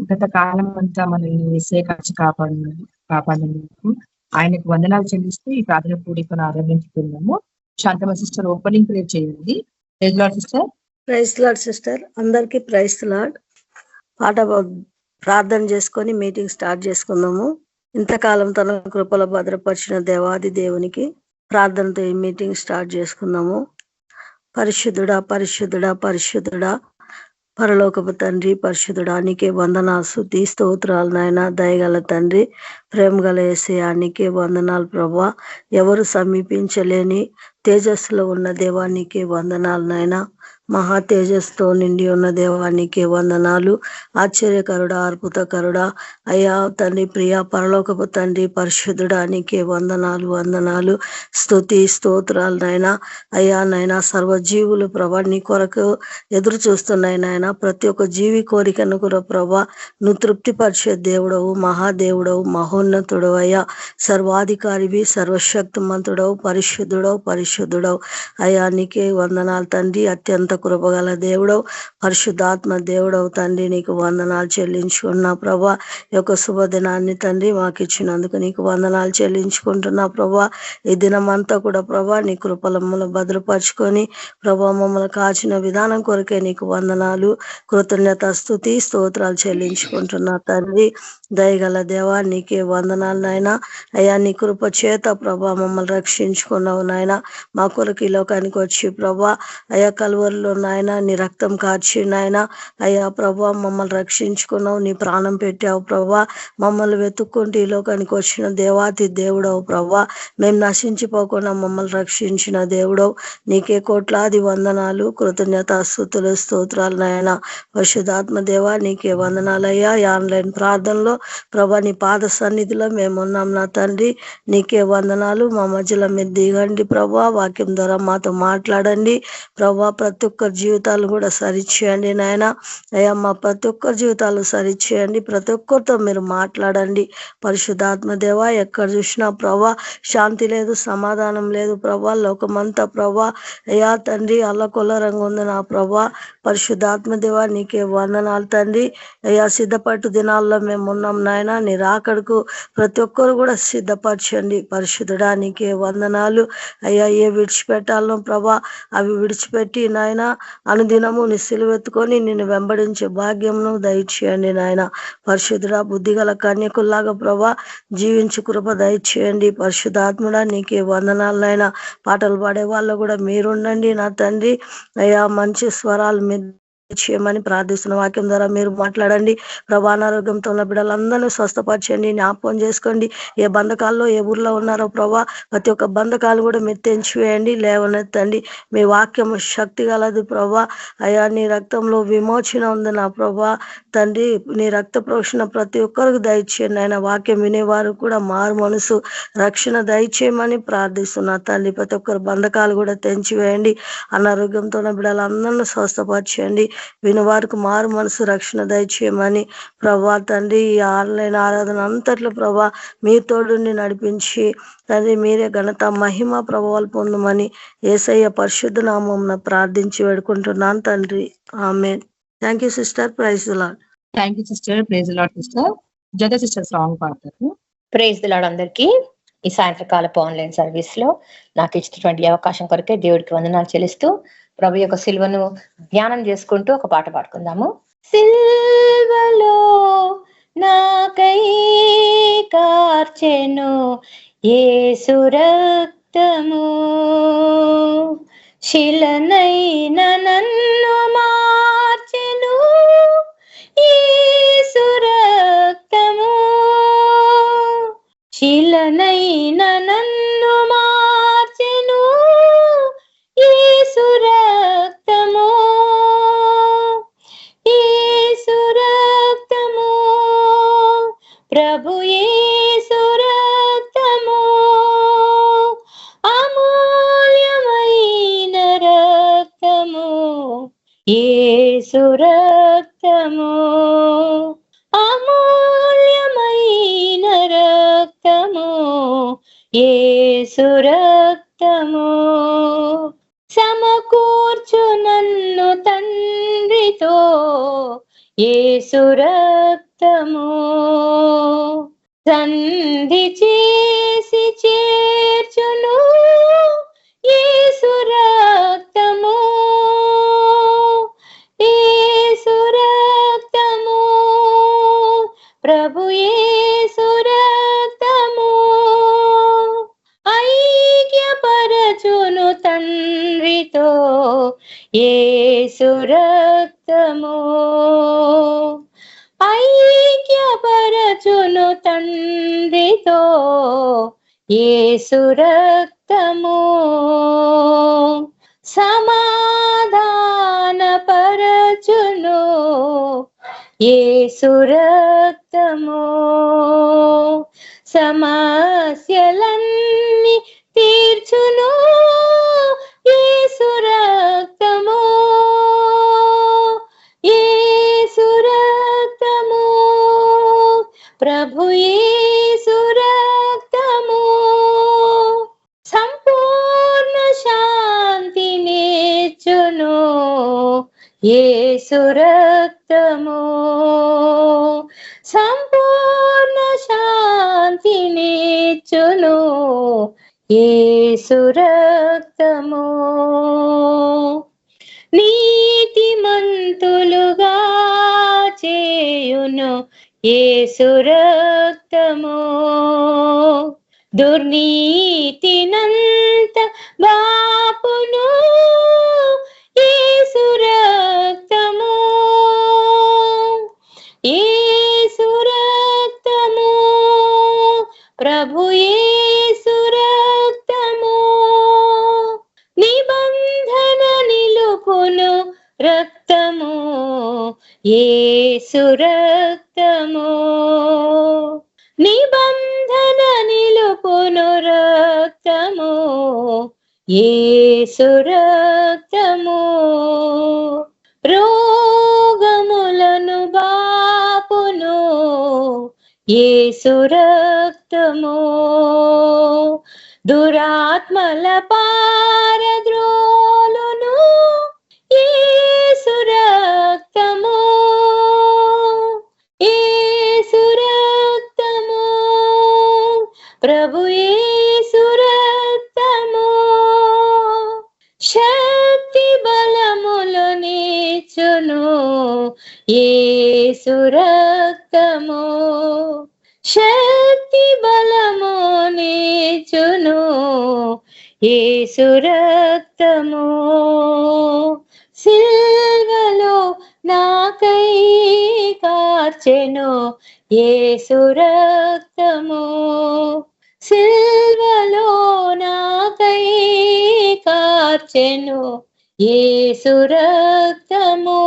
గత కాలం అంతా మనల్ని యేసే కాచి కాపాడినందుకు ఆయనకు వందనాలు చెల్లిస్తూ ఈ ప్రార్థన కూడికను ఆరంభించుకున్నాము. శాంతమ్మ సిస్టర్ ఓపెనింగ్ ప్రేయర్ చేయండి. Praise lord sister. Praise lord sister. అందరికీ ప్రైజ్ లార్డ్. పాట ప్రార్థన చేసుకొని మీటింగ్ స్టార్ట్ చేసుకుందాము. ఇంతకాలం తన కృపలో భద్రపరిచిన దేవాది దేవునికి ప్రార్థనతో ఈ మీటింగ్ స్టార్ట్ చేసుకుందాము. పరిశుద్ధుడా పరిశుద్ధుడా పరిశుద్ధుడా పరలోకపు తండ్రి, పరిశుద్ధుడా నీకే వందనాలు స్తుతి స్తోత్రాలు నాయన. దయగల తండ్రి, ప్రేమ గల యేసయ్యా నీకే వందనాలు ప్రభా. ఎవరు సమీపించలేని తేజస్సులో ఉన్న దేవానికి వందనాలు నాయన. మహా తేజస్తో నిండి ఉన్న దేవానికి వందనాలు. ఆశ్చర్యకరుడా, అద్భుతకరుడా అయ్యా తండ్రి, ప్రియ పరలోకపు తండ్రి, పరిశుద్ధుడా నీకే వందనాలు వందనాలు స్తుతి స్తోత్రాలు నాయన. అయ్యా నాయన, సర్వజీవులు ప్రభా నీ కొరకు ఎదురు చూస్తున్నాయి నాయన. ప్రతి ఒక్క జీవి కోరికను కూడా ప్రభా నువ్వు తృప్తిపరిచే దేవుడవు, మహాదేవుడవు, మహోన్నతుడవు అయ్యా. సర్వాధికారివి, సర్వశక్తిమంతుడవు, పరిశుద్ధుడవు పరిశుద్ధుడవు అయ్యా నీకే వందనాలు తండ్రి. అత్యంత కృపగల దేవుడవు, పరిశుద్ధాత్మ దేవుడవు తండ్రి, నీకు వందనాలు చెల్లించుకున్నా ప్రభా. ఈ యొక్క శుభదినాన్ని తండ్రి మాకు ఇచ్చినందుకు నీకు వందనాలు చెల్లించుకుంటున్నా ప్రభా. ఈ దినమంతా కూడా ప్రభా నీ కృపలమ్మను భద్రపరుచుకొని ప్రభా మమ్మల్ని కాచిన విధానం కొరకే నీకు వందనాలు, కృతజ్ఞత స్తుతి స్తోత్రాలు చెల్లించుకుంటున్నా తండ్రి. దయగల దేవా నీకే వందనాలు నాయన. అయ్యా నీ కృప చేత ప్రభా మమ్మల్ని రక్షించుకున్నావు నాయన. మా కొరకు ఈ లోకానికి వచ్చి ప్రభా అయ్యా కలువరిలో నాయన నీ రక్తం కార్చి నాయన అయ్యా ప్రభా మమ్మల్ని రక్షించుకున్నావు, నీ ప్రాణం పెట్టావు ప్రభా. మమ్మల్ని వెతుక్కుంటూ ఈ లోకానికి వచ్చిన దేవాతి దేవుడవు ప్రభా. మేము నశించిపోకుండా మమ్మల్ని రక్షించిన దేవుడవు నీకే కోట్లాది వందనాలు, కృతజ్ఞత స్తుతులు స్తోత్రాలు నాయన. పరిశుద్ధాత్మ దేవా నీకే వందనాలయ్యా. ఈ ఆన్లైన్ ప్రార్థనలో ప్రభా నీ పాద సన్నిధిలో మేము ఉన్నాం నా తండ్రి. నీకే వందనాలు. మా మధ్యలో మీరు దిగండి ప్రభా. వాక్యం ద్వారా మాతో మాట్లాడండి ప్రభా. ప్రతి ఒక్కరి జీవితాలు కూడా సరిచేయండి నాయన. అయ్యా మా ప్రతి ఒక్కరి జీవితాలు సరిచేయండి. ప్రతి ఒక్కరితో మీరు మాట్లాడండి పరిశుద్ధాత్మ దేవా. ఎక్కడ చూసినా ప్రభా శాంతి లేదు, సమాధానం లేదు ప్రభా. లోకమంతా ప్రభా అయ్యా తండ్రి అల్లకొల్లరంగా ఉంది నా ప్రభా. పరిశుద్ధాత్మ దేవా నీకే వందనాలు తండ్రి. అయ్యా సిద్ధపట్టు దినాల్లో మేము ఉన్నాం నాయన. నీ రాకడకు ప్రతి ఒక్కరు కూడా సిద్ధపరచండి పరిశుద్ధుడా నీకే వందనాలు. అయ్యా ఏ విడిచిపెట్టాలను ప్రభా అవి విడిచిపెట్టి నాయన అనుదినము నీ సిలువెత్తుకొని నిన్ను వెంబడించే భాగ్యమును దయచేయండి నాయన. పరిశుద్ధుడా బుద్ధిగల కన్యకుల్లాగా ప్రభా జీవించు కృప దయచేయండి పరిశుద్ధాత్ముడా నీకే వందనాలు నాయన. పాటలు పాడే వాళ్ళు కూడా మీరుండండి నా తండ్రి. అయ్యా మంచి స్వరాలు మీరు చేయమని ప్రార్థిస్తున్న వాక్యం ద్వారా మీరు మాట్లాడండి ప్రభా. అనారోగ్యంతో ఉన్న బిడ్డలందరినీ స్వస్థపరచండి, జ్ఞాపకం చేసుకోండి. ఏ బంధకాల్లో ఏ ఊర్లో ఉన్నారో ప్రభా ప్రతి ఒక్క బంధకాలు కూడా మీరు తెంచివేయండి, లేవనెత్తండి. మీ వాక్యం శక్తి గలదు ప్రభా. అయ్యా నీ రక్తంలో విమోచన ఉంది నా ప్రభా తండ్రి. నీ రక్త ప్రోక్షణ ప్రతి ఒక్కరికి దయచేయండి ఆయన. వాక్యం వినేవారు కూడా మారు మనసు రక్షణ దయచేయమని ప్రార్థిస్తున్నా తండ్రి. ప్రతి ఒక్కరు బంధకాలు కూడా తెంచివేయండి. అనారోగ్యంతో ఉన్న బిడ్డలందరినీ స్వస్థపరచండి. వినివారికి మారు మనసు రక్షణ దయచేయమని ప్రభా తండ్రి. ఈ ఆన్లైన్ ఆరాధన అంతట్లో ప్రభా మీ తోడుని నడిపించి తండ్రి మీరే ఘనత మహిమ ప్రభావాలు పొందమని యేసయ్య పరిశుద్ధ నామమున ప్రార్థించి వేడుకుంటున్నాను తండ్రి. ఆమేన్. Thank you sister. Praise the lord. Thank you sister. Praise the lord sister. జగ సిస్టర్ సాంగ్ పాడతారు. ప్రైజ్ ది లార్డ్ అందరికీ. ఈ సాయంత్రకాలపు ఆన్లైన్ సర్వీస్ లో నాకు ఇచ్చినటువంటి అవకాశం కొరకే దేవుడికి వందనాలు చెల్లిస్తూ ప్రభు యొక్క సిలువను ధ్యానం చేసుకుంటూ ఒక పాట పాడుకుందాము. సిల్వలో నాకై కార్చెను యేసు రక్తము, శిలనైన నన్ను మార్చెను యేసు రక్తము, శిలనైన నన్ను మార్చెను యేసు రక్తము, యేసు రక్తము, ప్రభు యేసు రక్తము, అమూల్యమైన రక్తము, యేసు రక్తము, అమూల్యమైన రక్తము, యేసు రక్తము, సమకూర్చు నన్ను తండ్రితో యేసు రక్తము, చేసి చేర్చును యేసు రక్తము, యేసు రక్తము, ప్రభు యేసు రక్తము ఐక్యపరచును తండ్రితో యేసు రక్తము, ఐక్యపరచును తండ్రితో యేసు రక్తము, సమాధానపరచును యేసు రక్తము, సమస్యలన్నీ తీర్చును యేసు రక్తము, యేసు రక్తము, ప్రభు యేసు రక్తము సంపూర్ణ శాంతినిచ్చును యేసు రక్తము, సంపూర్ణ శాంతినిచ్చును యేసు రక్తము, నీతిమంతులుగా చేయును యేసు రక్తము, దుర్నీతినంత బాపును యేసు రక్తము, యేసు రక్తము, ప్రభు యేసు రక్తము నిబంధన నిలుపును రక్తము, యేసు రక్తము నిబంధన నిలుపును రక్తము, యేసు రక్తము రోగములను బాపును యేసు రక్తము, దురాత్మల పారద్రోలును యేసు రక్తము, యేసు రక్తము, ప్రభు యేసు రక్తము శక్తి బలములనిచ్చును యేసు రక్తము, శక్తి బలమునిచ్చును యేసు రక్తము, సిల్వలో నాకై కార్చెను యేసు రక్తము, సిల్వలో నాకై కార్చెను యేసు రక్తము,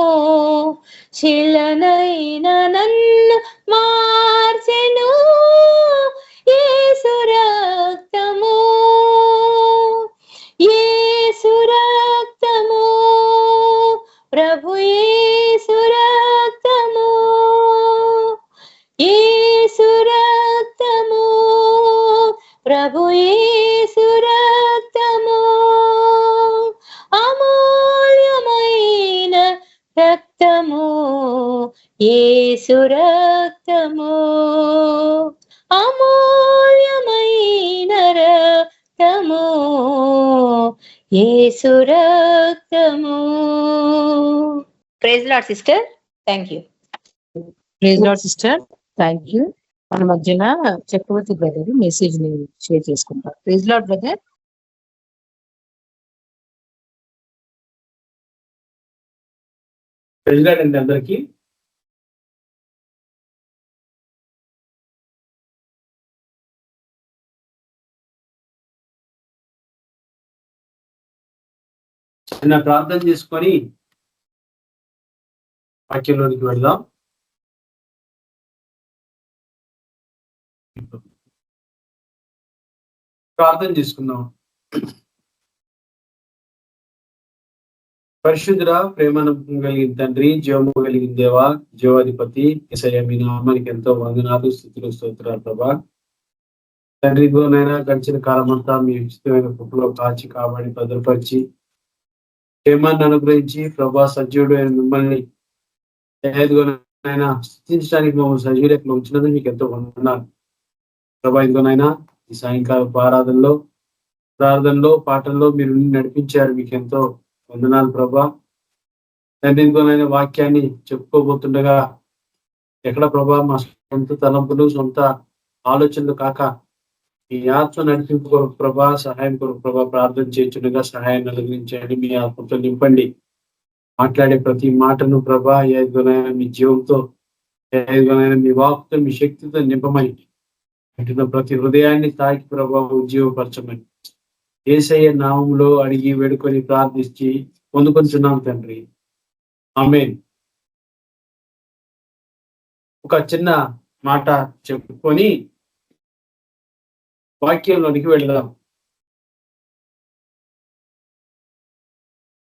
శిలనైన నన్ను మార్చెను యేసు రక్తము, యేసు రక్తము, ప్రభు యేసు రక్తము, యేసు రక్తము, ప్రభు యేసు రక్తము అమూల్యమైన రక్తము, యేసు రక్తము అమూల్యమైన రక్తము, యేసు రక్తము. Praise lord sister, thank you. Praise lord sister, thank you. మన మధ్యన చక్రవర్తి బ్రదర్ మెసేజ్ ని షేర్ చేసుకుంటారు. Praise Lord brother. Praise Lord అండి అందరికీ. చిన్న ప్రార్థన చేసుకొని వాక్యంలోనికి వెళ్దాం. ప్రార్థన చేసుకుందాం. పరిశుద్ధుడ, ప్రేమను కలిగిన తండ్రి, జీవము కలిగిన దేవ, జీవాధిపతి యేసయ్య, మీ నామానికి ఎంతో వందనాలు, స్తుతులు, స్తోత్రాలు ప్రభా. తండ్రి గురునైనా గడిచిన కాలం అంతా మీ ఉచితమైన కృపలో కాచి కాపాడి భద్రపరిచి క్షేమాన్ని అనుగ్రహించి ప్రభా సజీవుడు అయిన మిమ్మల్ని స్థుతించడానికి మమ్మల్ని సజీవులకు ఉంచినందుకు మీకు ఎంతో వందనాలు ప్రభా ఇదిగోనైనా ఈ సాయంకాల ప్రార్థనలో పాటల్లో మీరు నడిపించారు, మీకు ఎంతో వందనాలు ప్రభా. తండ్రి ఇదిగోనైనా వాక్యాన్ని చెప్పుకోబోతుండగా ఎక్కడ ప్రభా మా సొంత తలంపులు సొంత ఆలోచనలు కాక మీ ఆత్మ నడిపింపు కొరకు ప్రభా, సహాయం కొరకు ప్రభా ప్రార్థన చేయించుండగా సహాయాన్ని అనుగ్రహించండి. మీ ఆత్మతో నింపండి. మాట్లాడే ప్రతి మాటను ప్రభా ఏదైనా మీ జీవంతో, ఏదైనా మీ వాక్తో, మీ శక్తితో నింపమని అంటున్న ప్రతి హృదయాన్ని తాకి ప్రభా ఉజ్జీవపరచమని యేసయ్య నామములో అడిగి వేడుకొని ప్రార్థించి పొందుకొంచున్నాం తండ్రి, ఆమేన్. ఒక చిన్న మాట చెప్పుకొని వాక్యంలోనికి వెళదాం.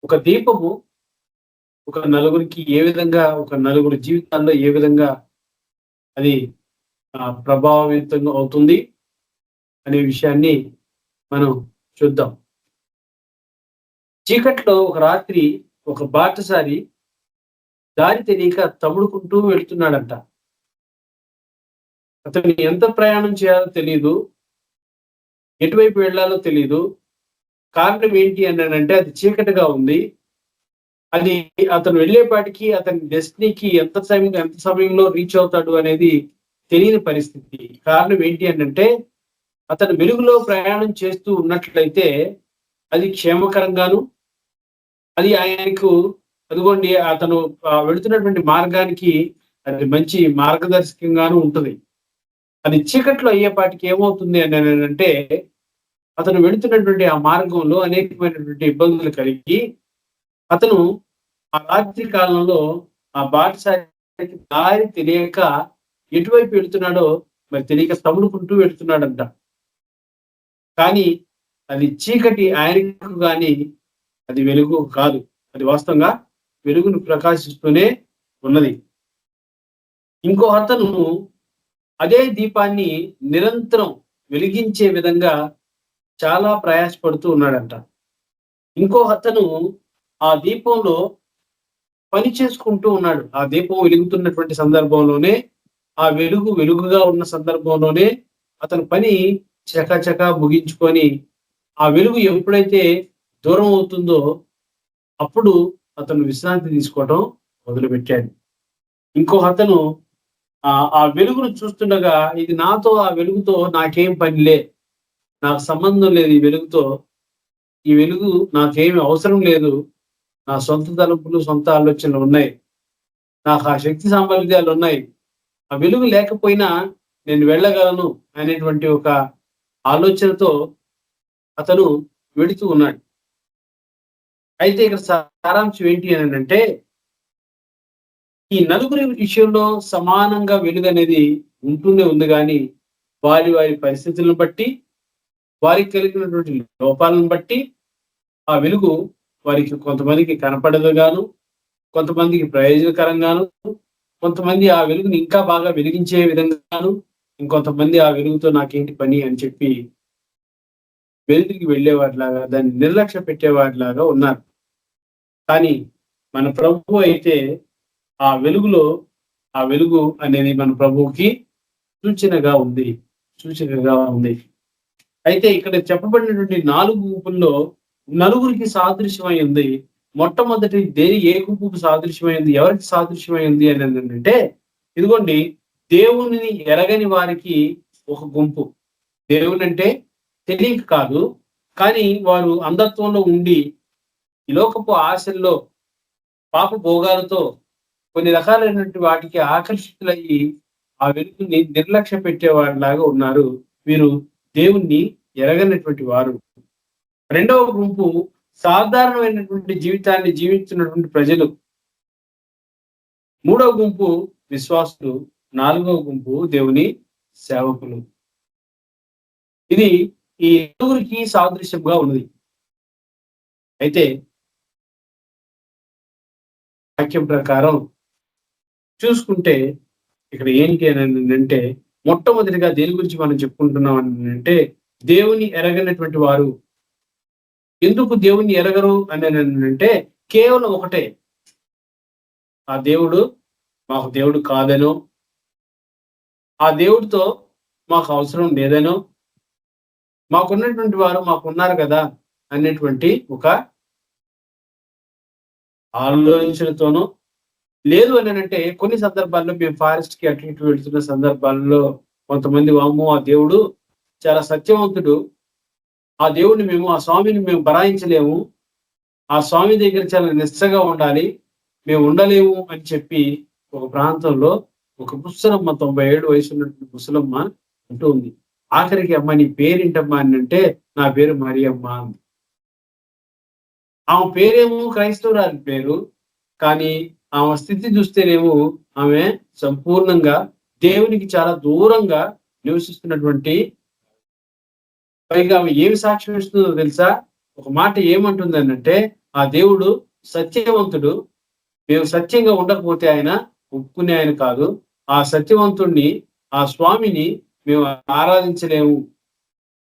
ఒక దీపము ఒక నలుగురికి ఏ విధంగా, ఒక నలుగురు జీవితాల్లో ఏ విధంగా అది ప్రభావితం అవుతుంది అనే విషయాన్ని మనం చూద్దాం. చీకట్లో ఒక రాత్రి ఒక బాటసారి దారి తెలియక తముడుకుంటూ వెళ్తున్నాడంట. అతను ఎంత ప్రయాణం చేయాలో తెలియదు, ఎటువైపు వెళ్ళాలో తెలియదు. కారణం ఏంటి అన్నాడంటే అది చీకటిగా ఉంది. అది అతను వెళ్ళేపాటికి అతని డెస్టినీకి ఎంత సమయంలో రీచ్ అవుతాడు అనేది తెలియని పరిస్థితి. కారణం ఏంటి అంటే అతను వెలుగులో ప్రయాణం చేస్తూ ఉన్నట్లయితే అది క్షేమకరంగాను, అది ఆయనకు అదిగోండి అతను వెళుతున్నటువంటి మార్గానికి అది మంచి మార్గదర్శకంగాను ఉంటుంది. అది చీకట్లో అయ్యేపాటికి ఏమవుతుంది అంటే అతను వెళుతున్నటువంటి ఆ మార్గంలో అనేకమైనటువంటి ఇబ్బందులు కలిగి అతను ఆ రాత్రి కాలంలో ఆ బాటసారికి దారి తెలియక ఎటువైపు వెళుతున్నాడో మరి తెలియక తముడుకుంటూ వెళుతున్నాడంట. కానీ అది చీకటి ఆయనకు కానీ అది వెలుగు కాదు. అది వాస్తవంగా వెలుగును ప్రకాశిస్తూనే ఉన్నది. ఇంకో అతను అదే దీపాన్ని నిరంతరం వెలిగించే విధంగా చాలా ప్రయాసపడుతూ ఉన్నాడంట. ఇంకో అతను ఆ దీపంలో పని చేసుకుంటూ ఉన్నాడు. ఆ దీపం వెలుగుతున్నటువంటి సందర్భంలోనే, ఆ వెలుగుగా ఉన్న సందర్భంలోనే అతని పని చకచకా ముగించుకొని ఆ వెలుగు ఎప్పుడైతే దూరం అవుతుందో అప్పుడు అతను విశ్రాంతి తీసుకోవడం మొదలుపెట్టాడు. ఇంకో అతను ఆ వెలుగును చూస్తుండగా ఇది నాతో, ఆ వెలుగుతో నాకేం పనిలే, నాకు సంబంధం లేదు, ఈ వెలుగు నాకేమి అవసరం లేదు, నా సొంత తలుపులు సొంత ఆలోచనలు ఉన్నాయి, నాకు ఆ శక్తి సామర్థ్యాలు ఉన్నాయి, ఆ వెలుగు లేకపోయినా నేను వెళ్ళగలను అనేటువంటి ఒక ఆలోచనతో అతను వెళుతూ ఉన్నాడు. అయితే ఇక్కడ సారాంశం ఏంటి అని అంటే ఈ నలుగురి విషయంలో సమానంగా వెలుగు అనేది ఉంటూనే ఉంది, కానీ వారి పరిస్థితులను బట్టి, వారికి కలిగినటువంటి లోపాలను బట్టి ఆ వెలుగు వారికి కొంతమందికి కనపడదు గాను, కొంతమందికి ప్రయోజనకరంగాను, కొంతమంది ఆ వెలుగుని ఇంకా బాగా వెలిగించే విధంగాను, ఇంకొంతమంది ఆ వెలుగుతో నాకేంటి పని అని చెప్పి వెలుగుకి వెళ్ళేవాడిలాగా, దాన్ని నిర్లక్ష్య పెట్టేవాడిలాగా ఉన్నారు. కానీ మన ప్రభువు అయితే ఆ వెలుగు అనేది మన ప్రభువుకి సూచనగా ఉంది. అయితే ఇక్కడ చెప్పబడినటువంటి 4 గుంపుల్లో నలుగురికి సాదృశ్యమై ఉంది. మొట్టమొదటి ఏ గుంపుకు సాదృశ్యమై ఉంది, ఎవరికి సాదృశ్యమై ఉంది అని అంటే ఇదిగోండి దేవుని ఎరగని వారికి ఒక గుంపు. దేవుని అంటే తెలియక కాదు, కానీ వారు అంధత్వంలో ఉండి ఈ లోకపు ఆశల్లో పాప భోగాలతో కొన్ని రకాలైనటువంటి వాటికి ఆకర్షితులయ్యి ఆ వెలుగుని నిర్లక్ష్య పెట్టేవాడిలాగా ఉన్నారు. వీరు దేవుణ్ణి ఎరగనటువంటి వారు. రెండవ గుంపు సాధారణమైనటువంటి జీవితాన్ని జీవిస్తున్నటువంటి ప్రజలు. మూడవ గుంపు విశ్వాసులు. నాలుగవ గుంపు దేవుని సేవకులు. ఇది ఈ నలుగురికి సాదృశ్యంగా ఉన్నది. అయితే వాక్యం ప్రకారం చూసుకుంటే ఇక్కడ ఏంటి అని అంటే మొట్టమొదటిగా దేని గురించి మనం చెప్పుకుంటున్నాం అని అంటే దేవుని ఎరగనటువంటి వారు. ఎందుకు దేవుణ్ణి ఎరగరు అని అంటే కేవలం ఒకటే, ఆ దేవుడు మాకు దేవుడు కాదనో, ఆ దేవుడితో మాకు అవసరం లేదనో, మాకున్నటువంటి వారు మాకున్నారు కదా అనేటువంటి ఒక ఆలోచనతోనో, లేదు అని అంటే కొన్ని సందర్భాల్లో మేము ఫారెస్ట్ కి అటు ఇటు వెళ్తున్న సందర్భాల్లో కొంతమంది వామ్మో ఆ దేవుడు చాలా సత్యవంతుడు, ఆ దేవుడిని మేము ఆ స్వామిని మేము బరాయించలేము, ఆ స్వామి దగ్గర చాలా నిష్టగా ఉండాలి, మేము ఉండలేము అని చెప్పి ఒక ప్రాంతంలో ఒక ముసలమ్మ 97 వయసు ఉన్నటువంటి ముసలమ్మ అంటూ ఉంది. ఆఖరికి అమ్మ నీ పేరేంటమ్మా అని అంటే నా పేరు మరియమ్మ అంది. ఆమె పేరేమో క్రైస్తవురాలి పేరు, కానీ ఆమె స్థితి చూస్తేనేమో ఆమె సంపూర్ణంగా దేవునికి చాలా దూరంగా నివసిస్తున్నటువంటి, పైగా ఆమె ఏమి సాక్ష్యం ఇస్తుందో తెలుసా? ఒక మాట ఏమంటుంది అంటే, ఆ దేవుడు సత్యవంతుడు, మేము సత్యంగా ఉండకపోతే ఆయన ఒప్పుకునే ఆయన కాదు, ఆ సత్యవంతుణ్ణి ఆ స్వామిని మేము ఆరాధించలేము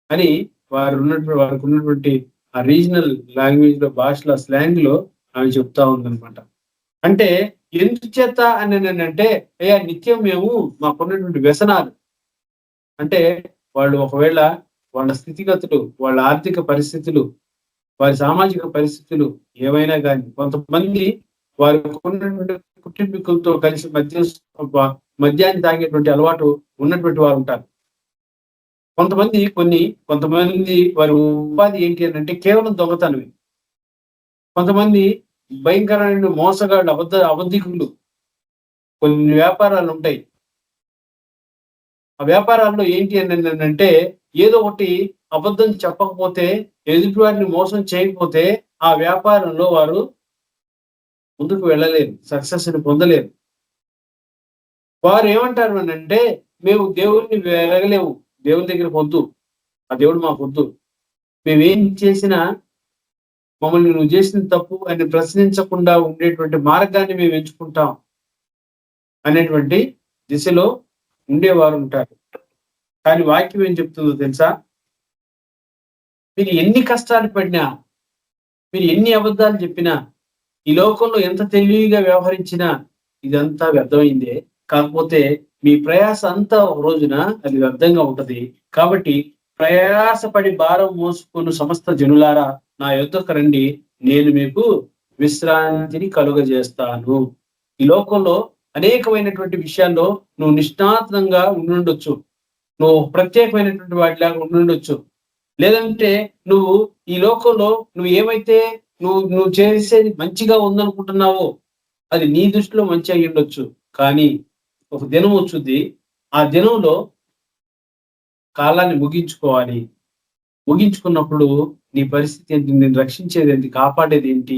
అని వారికి ఉన్నటువంటి ఆ రీజనల్ లాంగ్వేజ్ లో, భాషలో, స్లాంగ్ లో ఆమె చెప్తా ఉందన్నమాట. అంటే ఎందుచేత అని అంటే అయ్యా నిత్యం మేము మాకున్నటువంటి వ్యసనాలు, అంటే వాళ్ళు ఒకవేళ వాళ్ళ స్థితిగతులు, వాళ్ళ ఆర్థిక పరిస్థితులు, వారి సామాజిక పరిస్థితులు ఏవైనా కానీ, కొంతమంది వారి కుటుంబీకులతో కలిసి మద్యాన్ని తాగేటువంటి అలవాటు ఉన్నటువంటి వారు ఉంటారు. కొంతమంది వారి ఉపాధి ఏంటి అని అంటే కేవలం దొంగతనమే. కొంతమంది భయంకరమైన మోసగాళ్ళు, అబద్ధికులు. కొన్ని వ్యాపారాలు ఉంటాయి, ఆ వ్యాపారాల్లో ఏంటి అని అంటే ఏదో ఒకటి అబద్ధం చెప్పకపోతే, ఎదుటి వారిని మోసం చేయకపోతే ఆ వ్యాపారంలో వారు ముందుకు వెళ్ళలేరు, సక్సెస్ ని పొందలేరు. వారు ఏమంటారు అని అంటే మేము దేవుడిని వెలగలేము, దేవుని దగ్గరికి వద్దు, ఆ దేవుడు మాకు వద్దు, మేమేం చేసినా మమ్మల్ని నువ్వు చేసిన తప్పు అని ప్రశ్నించకుండా ఉండేటువంటి మార్గాన్ని మేము ఎంచుకుంటాం అనేటువంటి దిశలో ఉండేవారు ఉంటారు. కానీ వాక్యం ఏం చెప్తుందో తెలుసా? మీరు ఎన్ని కష్టాలు పడినా, మీరు ఎన్ని అబద్ధాలు చెప్పినా, ఈ లోకంలో ఎంత తెలివిగా వ్యవహరించినా ఇదంతా వ్యర్థమైందే. కాకపోతే మీ ప్రయాస అంతా ఒక రోజున అది వ్యర్థంగా ఉంటది. కాబట్టి ప్రయాసపడి భారం మోసుకున్న సమస్త జనులారా నా యొద్దకు రండి, నేను మీకు విశ్రాంతిని కలుగజేస్తాను. ఈ లోకంలో అనేకమైనటువంటి విషయాల్లో నువ్వు నిష్ణాతంగా ఉండుండొచ్చు, నువ్వు ప్రత్యేకమైనటువంటి వాటిలాగా ఉండుండొచ్చు, లేదంటే నువ్వు ఈ లోకంలో నువ్వు ఏమైతే నువ్వు చేసేది మంచిగా ఉందనుకుంటున్నావో అది నీ దృష్టిలో మంచి అయి ఉండొచ్చు. కానీ ఒక దినం వచ్చుద్ది, ఆ దినంలో కాలాన్ని ముగించుకోవాలి. ముగించుకున్నప్పుడు నీ పరిస్థితి ఏంటి, నేను రక్షించేది ఏంటి, కాపాడేది ఏంటి?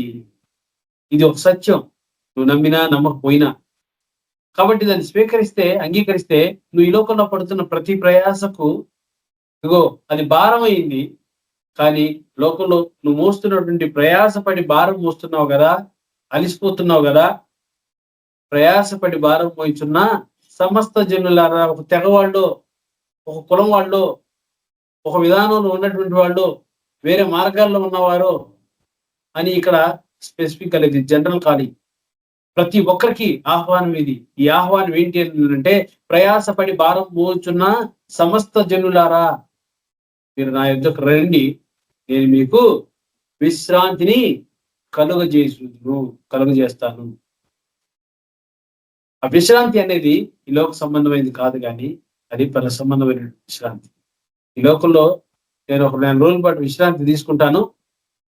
ఇది ఒక సత్యం, నువ్వు నమ్మినా నమ్మకపోయినా. కాబట్టి దాన్ని స్వీకరిస్తే, అంగీకరిస్తే నువ్వు ఈ లోకంలో పడుతున్న ప్రతి ప్రయాసకు ఇగో అది భారమైంది. కానీ లోకంలో నువ్వు మోస్తున్నటువంటి ప్రయాసపడి భారం మోస్తున్నావు కదా, అలిసిపోతున్నావు కదా, ప్రయాసపడి భారం మోయిచున్న సమస్త జనులారా, ఒక తెగవాళ్ళు, ఒక కులం వాళ్ళు, ఒక విధానంలో ఉన్నటువంటి వాళ్ళు, వేరే మార్గాల్లో ఉన్నవారు అని ఇక్కడ స్పెసిఫిక్ అనేది జనరల్ ఖాళీ. ప్రతి ఒక్కరికి ఆహ్వానం ఇది. ఈ ఆహ్వానం ఏంటి అంటే ప్రయాసపడి భారం మోచున్న సమస్త జనులారా మీరు నా యొద్దకు రండి, నేను మీకు విశ్రాంతిని కలుగజేస్తాను. ఆ విశ్రాంతి అనేది ఈ లోక సంబంధమైనది కాదు, కానీ అది పర సంబంధమైన విశ్రాంతి. ఈ లోకంలో నేను ఒక 4 రోజుల పాటు విశ్రాంతి తీసుకుంటాను,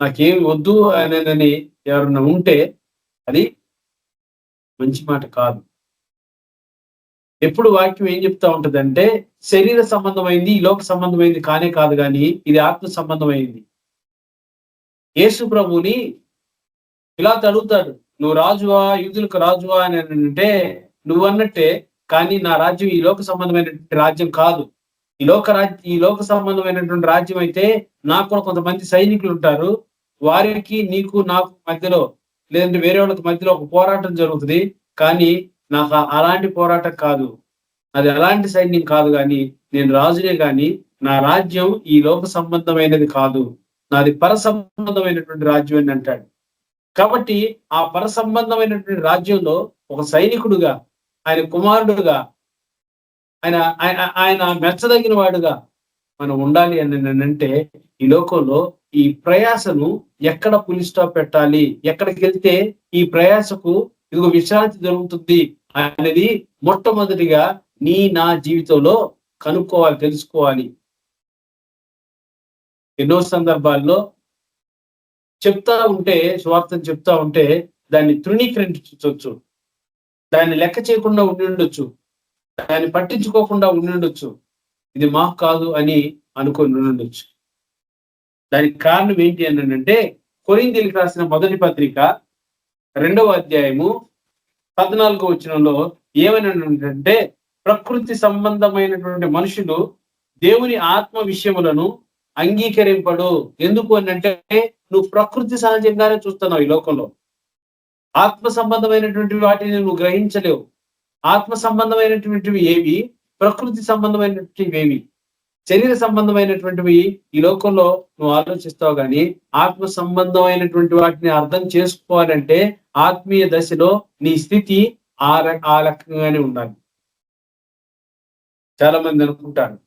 నాకేమి వద్దు అనేది ఎవరన్నా ఉంటే అది మంచి మాట కాదు. ఎప్పుడు వాక్యం ఏం చెప్తా ఉంటదంటే శరీర సంబంధమైంది, ఈ లోక సంబంధమైంది కానే కాదు, కానీ ఇది ఆత్మ సంబంధమైంది. యేసు ప్రభుని ఇలా అడుగుతాడు, నువ్వు రాజువా, యూదులకు రాజువా అని అంటే నువ్వు అన్నట్టే, కానీ నా రాజ్యం ఈ లోక సంబంధమైనటువంటి రాజ్యం కాదు. ఈ లోక సంబంధమైనటువంటి రాజ్యం అయితే నాకు కూడా కొంతమంది సైనికులు ఉంటారు, వారికి నీకు నాకు మధ్యలో, లేదంటే వేరే వాళ్ళకి మధ్యలో ఒక పోరాటం జరుగుతుంది. కానీ నాకు అలాంటి పోరాటం కాదు, అది అలాంటి సైన్యం కాదు, కానీ నేను రాజునే, కానీ నా రాజ్యం ఈ లోక సంబంధమైనది కాదు, నాది పర సంబంధమైనటువంటి రాజ్యం అని అంటాడు. కాబట్టి ఆ పర సంబంధమైనటువంటి రాజ్యంలో ఒక సైనికుడుగా, ఆయన కుమారుడుగా ఆయన ఆయన ఆయన మెచ్చదగిన వాడుగా మనం ఉండాలి అని అంటే ఈ లోకంలో ఈ ప్రయాసను ఎక్కడ పులి స్టాప్ పెట్టాలి, ఎక్కడికి వెళ్తే ఈ ప్రయాసకు ఇదిగో విశ్రాంతి దొరుకుతుంది అనేది మొట్టమొదటిగా నా జీవితంలో కనుక్కోవాలి, తెలుసుకోవాలి. ఎన్నో సందర్భాల్లో చెప్తా ఉంటే, స్వార్థం చెప్తా ఉంటే దాన్ని తృణీకరించవచ్చు, దాన్ని లెక్క చేయకుండా ఉండి ఉండొచ్చు, దాన్ని పట్టించుకోకుండా ఉండి ఉండొచ్చు. ఇది మాకు కాదు అని అనుకొని ఉండొచ్చు. దానికి కారణం ఏంటి అని అంటే కొరింథీయులకు రాసిన మొదటి పత్రిక 2వ అధ్యాయము 14వ వచనంలో ఏమనంటే, ప్రకృతి సంబంధమైనటువంటి మనుషులు దేవుని ఆత్మ విషయములను అంగీకరింపడు. ఎందుకు అని అంటే నువ్వు ప్రకృతి సహజంగానే చూస్తున్నావు. ఈ లోకంలో ఆత్మ సంబంధమైనటువంటి వాటిని నువ్వు గ్రహించలేవు. ఆత్మ సంబంధమైనటువంటివి ఏవి, ప్రకృతి సంబంధమైనటువంటివి ఏవి, శరీర సంబంధమైనటువంటివి ఈ లోకంలో నువ్వు ఆలోచిస్తావు. కానీ ఆత్మ సంబంధమైనటువంటి వాటిని అర్థం చేసుకోవాలంటే ఆత్మీయ దశలో నీ స్థితి ఆ రకంగానే ఉండాలి. చాలా మంది అనుకుంటారు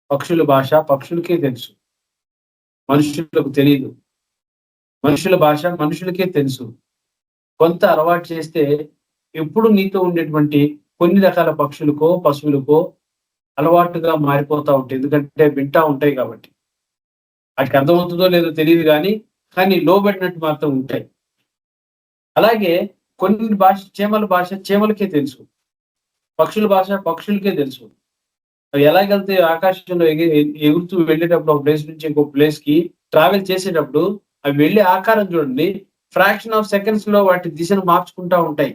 పక్షుల భాష పక్షులకే తెలుసు, మనుషులకు తెలియదు. మనుషుల భాష మనుషులకే తెలుసు. కొంత అలవాటు చేస్తే ఎప్పుడు నీతో ఉండేటువంటి కొన్ని రకాల పక్షులకో పశువులకో అలవాటుగా మారిపోతా ఉంటాయి. ఎందుకంటే వింటా ఉంటాయి కాబట్టి. వాటికి అర్థమవుతుందో లేదో తెలియదు కానీ లోబడినట్టు మాత్రం ఉంటాయి. అలాగే కొన్ని భాష చీమల భాష చీమలకే తెలుసు, పక్షుల భాష పక్షులకే తెలుసు. అవి ఎలాగెళ్తే ఆకాశంలో ఎగురుతూ వెళ్ళేటప్పుడు ఒక ప్లేస్ నుంచి ఇంకో ప్లేస్ కి ట్రావెల్ చేసేటప్పుడు అవి వెళ్ళే ఆకారం చూడండి, ఫ్రాక్షన్ ఆఫ్ సెకండ్స్ లో వాటి దిశను మార్చుకుంటా ఉంటాయి,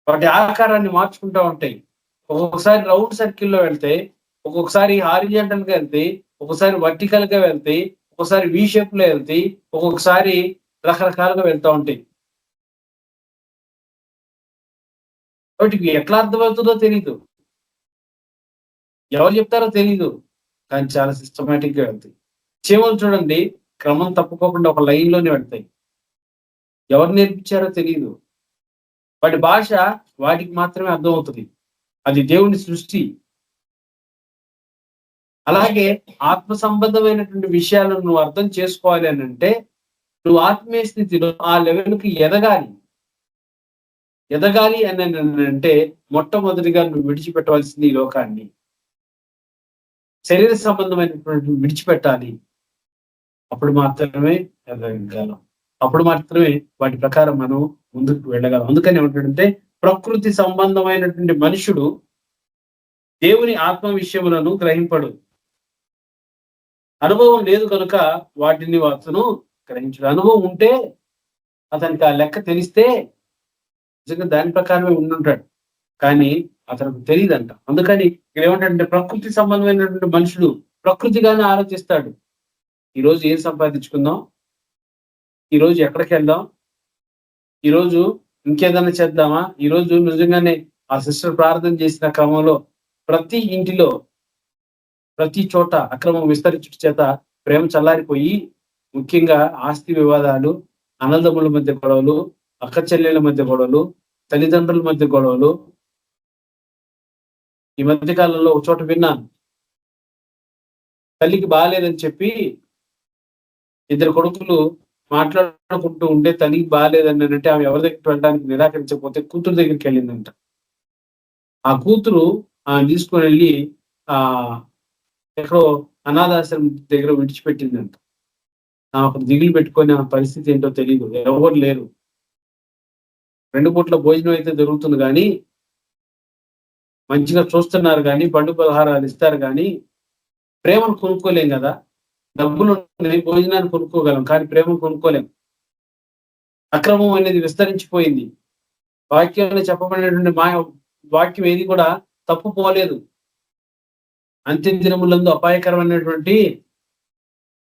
వాటి ఆకారాన్ని మార్చుకుంటా ఉంటాయి. ఒక్కొక్కసారి రౌండ్ సర్కిల్లో వెళ్తాయి, ఒక్కొక్కసారి హారిజాంటల్ గా వెళ్తాయి, ఒక్కొక్కసారి వర్టికల్ గా వెళ్తాయి, ఒక్కొక్కసారి వి షేప్ లో వెళ్తాయి, ఒక్కొక్కసారి రకరకాలుగా వెళ్తా ఉంటాయి. వాటికి ఎట్లా అర్థమవుతుందో తెలీదు, ఎవరు చెప్తారో తెలీదు, కానీ చాలా సిస్టమేటిక్ గా వెళ్తాయి. చీమలు చూడండి, క్రమం తప్పుకోకుండా ఒక లైన్ లోనే వెళ్తాయి. ఎవరు నేర్పించారో తెలియదు. వాటి భాష వాటికి మాత్రమే అర్థమవుతుంది. అది దేవుని సృష్టి. అలాగే ఆత్మ సంబంధమైనటువంటి విషయాలను నువ్వు అర్థం చేసుకోవాలి అని అంటే నువ్వు ఆత్మీయ స్థితిలో ఆ లెవెల్కి ఎదగాలి అని అంటే మొట్టమొదటిగా నువ్వు విడిచిపెట్టవలసింది ఈ లోకాన్ని, శరీర సంబంధమైనటువంటి విడిచిపెట్టాలి. అప్పుడు మాత్రమే ఎదగలం, అప్పుడు మాత్రమే వాటి ప్రకారం మనం ముందుకు వెళ్ళగలం. అందుకని ఏమంటాడంటే ప్రకృతి సంబంధమైనటువంటి మనుషుడు దేవుని ఆత్మ విషయములను గ్రహింపడు. అనుభవం లేదు కనుక వాటిని అతను గ్రహించడు. అనుభవం ఉంటే అతనికి ఆ లెక్క తెలిస్తే నిజంగా దాని ప్రకారమే ఉండుంటాడు, కానీ అతనికి తెలియదంట. అందుకని ఇక్కడ ఏమంటాడంటే ప్రకృతి సంబంధమైనటువంటి మనుషుడు ప్రకృతిగానే ఆలోచిస్తాడు. ఈరోజు ఏం సంపాదించుకుందాం, ఈరోజు ఎక్కడికి వెళ్దాం, ఈరోజు ఇంకేదైనా చేద్దామా. ఈరోజు నిజంగానే ఆ సిస్టర్ ప్రార్థన చేసిన క్రమంలో ప్రతి ఇంటిలో ప్రతి చోట అక్రమం విస్తరించుట చేత ప్రేమ చల్లారిపోయి, ముఖ్యంగా ఆస్తి వివాదాలు, అన్నదమ్ముల మధ్య గొడవలు, అక్క చెల్లెల మధ్య గొడవలు, తల్లిదండ్రుల మధ్య గొడవలు. ఈ మధ్య కాలంలో ఒక చోట విన్నాను, తల్లికి బాగాలేదని చెప్పి ఇద్దరు కొడుకులు మాట్లాడుకుంటూ ఉంటే తల్లికి బాగాలేదని అంటే ఆమె ఎవరి దగ్గరికి వెళ్ళడానికి నిరాకరించకపోతే కూతురు దగ్గరికి వెళ్ళిందంట. ఆ కూతురు తీసుకొని వెళ్ళి ఎక్కడో అనాథాశ్రమం దగ్గర విడిచిపెట్టిందంట. ఆమె దిగులు పెట్టుకొని ఆ పరిస్థితి ఏంటో తెలియదు, ఎవరు లేరు. 2 పూట్ల భోజనం అయితే జరుగుతుంది కానీ, మంచిగా చూస్తున్నారు కానీ, పండు పలహారాలు ఇస్తారు కానీ ప్రేమను కొనుక్కోలేం కదా. డబ్బులు భోజనాన్ని కొనుక్కోగలం కానీ ప్రేమను కొనుక్కోలేం. అక్రమం అనేది విస్తరించిపోయింది. వాక్యంలో చెప్పబడినటువంటి వాక్యం ఏది కూడా తప్పు పోలేదు. అంత్య దినములందు అపాయకరమైనటువంటి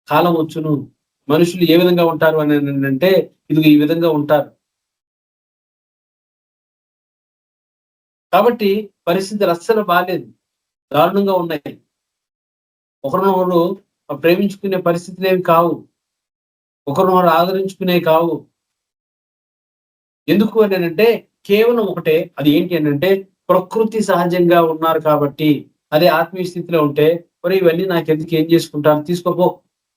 కాలం వచ్చును. మనుషులు ఏ విధంగా ఉంటారు అని అంటే ఇది ఈ విధంగా ఉంటారు. కాబట్టి పరిస్థితులు అస్సలు బాగాలేదు, దారుణంగా ఉన్నాయి. ఒకరినొకరు ప్రేమించుకునే పరిస్థితులు ఏమి కావు, ఒకరినొకరు ఆదరించుకునేవి కావు. ఎందుకు అని అంటే కేవలం ఒకటే, అది ఏంటి అని అంటే ప్రకృతి సహజంగా ఉన్నారు కాబట్టి. అదే ఆత్మీయ స్థితిలో ఉంటే, ఒరే ఇవన్నీ నాకెందుకు, ఏం చేసుకుంటాను, తీసుకోపో,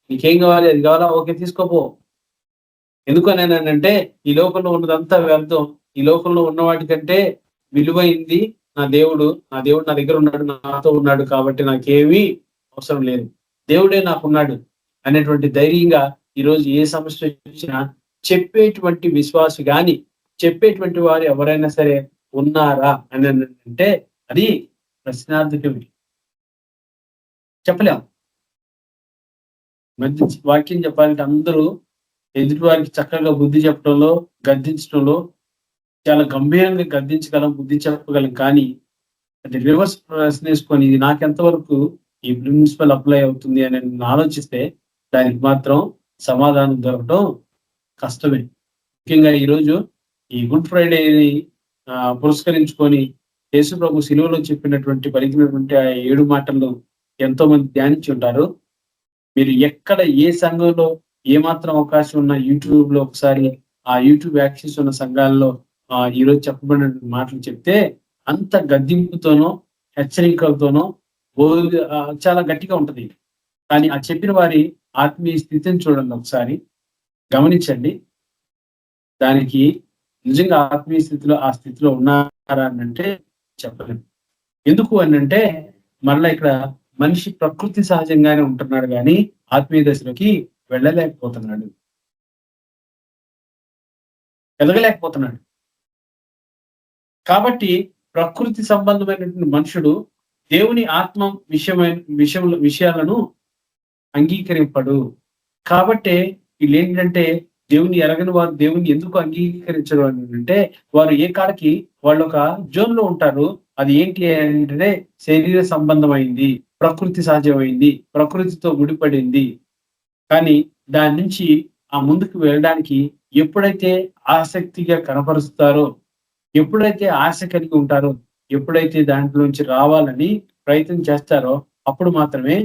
నీకేం కావాలి, అది కావాలా, ఓకే తీసుకోపో. ఎందుకనేనంటే ఈ లోకంలో ఉన్నదంతా వ్యర్థం. ఈ లోకంలో ఉన్న వాటికంటే విలువైంది నా దేవుడు నా దగ్గర ఉన్నాడు, నాతో ఉన్నాడు కాబట్టి నాకేమీ అవసరం లేదు, దేవుడే నాకున్నాడు అనేటువంటి ధైర్యంగా ఈరోజు ఏ సమస్య వచ్చినా చెప్పేటువంటి విశ్వాసి గాని, చెప్పేటువంటి వారు ఎవరైనా సరే ఉన్నారా అని అంటే అది ప్రశ్నార్థకమే. చెప్పలేం. మంచి వాక్యం చెప్పాలంటే అందరూ ఎదుటి వారికి చక్కగా బుద్ధి చెప్పడంలో, గద్దించడంలో చాలా గంభీరంగా గద్దించగలం, బుద్ధి చెప్పగలం. కానీ అది రివర్స్ ప్రశ్న వేసుకొని ఇది నాకెంతవరకు ఈ ప్రిన్సిపల్ అప్లై అవుతుంది అని ఆలోచిస్తే దానికి మాత్రం సమాధానం దొరకడం కష్టమే. ముఖ్యంగా ఈరోజు ఈ గుడ్ ఫ్రైడేని పురస్కరించుకొని యేసు ప్రభు శిలువలో చెప్పినటువంటి పలికినటువంటి ఆ 7 మాటలను ఎంతో మంది ధ్యానించి ఉంటారు. మీరు ఎక్కడ ఏ సంఘంలో ఏమాత్రం అవకాశం ఉన్న యూట్యూబ్ లో ఒకసారి ఆ యూట్యూబ్ యాక్సెస్ ఉన్న సంఘాల్లో ఈరోజు చెప్పబడిన మాటలు చెప్తే అంత గద్దింపుతోనో హెచ్చరికలతోనో చాలా గట్టిగా ఉంటది. కానీ ఆ చెప్పిన వారి ఆత్మీయ స్థితిని చూడండి, ఒకసారి గమనించండి. దానికి నిజంగా ఆత్మీయ స్థితిలో ఆ స్థితిలో ఉన్నారా అని అంటే చెప్పలేము. ఎందుకు అని అంటే మరలా ఇక్కడ మనిషి ప్రకృతి సహజంగానే ఉంటున్నాడు కానీ ఆత్మీయ దశలోకి వెళ్ళలేకపోతున్నాడు, ఎదగలేకపోతున్నాడు. కాబట్టి ప్రకృతి సంబంధమైనటువంటి మనుషుడు దేవుని ఆత్మ విషయాలను అంగీకరింపడు. కాబట్టే వీళ్ళు ఏంటంటే దేవుని ఎరగని వారు దేవుని ఎందుకు అంగీకరించరు అని అంటే వారు ఏ కాడికి వాళ్ళు ఒక జోన్ లో ఉంటారు. అది ఏంటి అంటే శరీర సంబంధమైంది, ప్రకృతి సహజమైంది, ప్రకృతితో ముడిపడింది. కానీ దాని నుంచి ఆ ముందుకు వెళ్ళడానికి ఎప్పుడైతే ఆసక్తిగా కనపరుస్తారో, ఎప్పుడైతే ఆశ కలిగి ఉంటారో, ఎప్పుడైతే దాంట్లోంచి రావాలని ప్రయత్నం చేస్తారో అప్పుడు మాత్రమే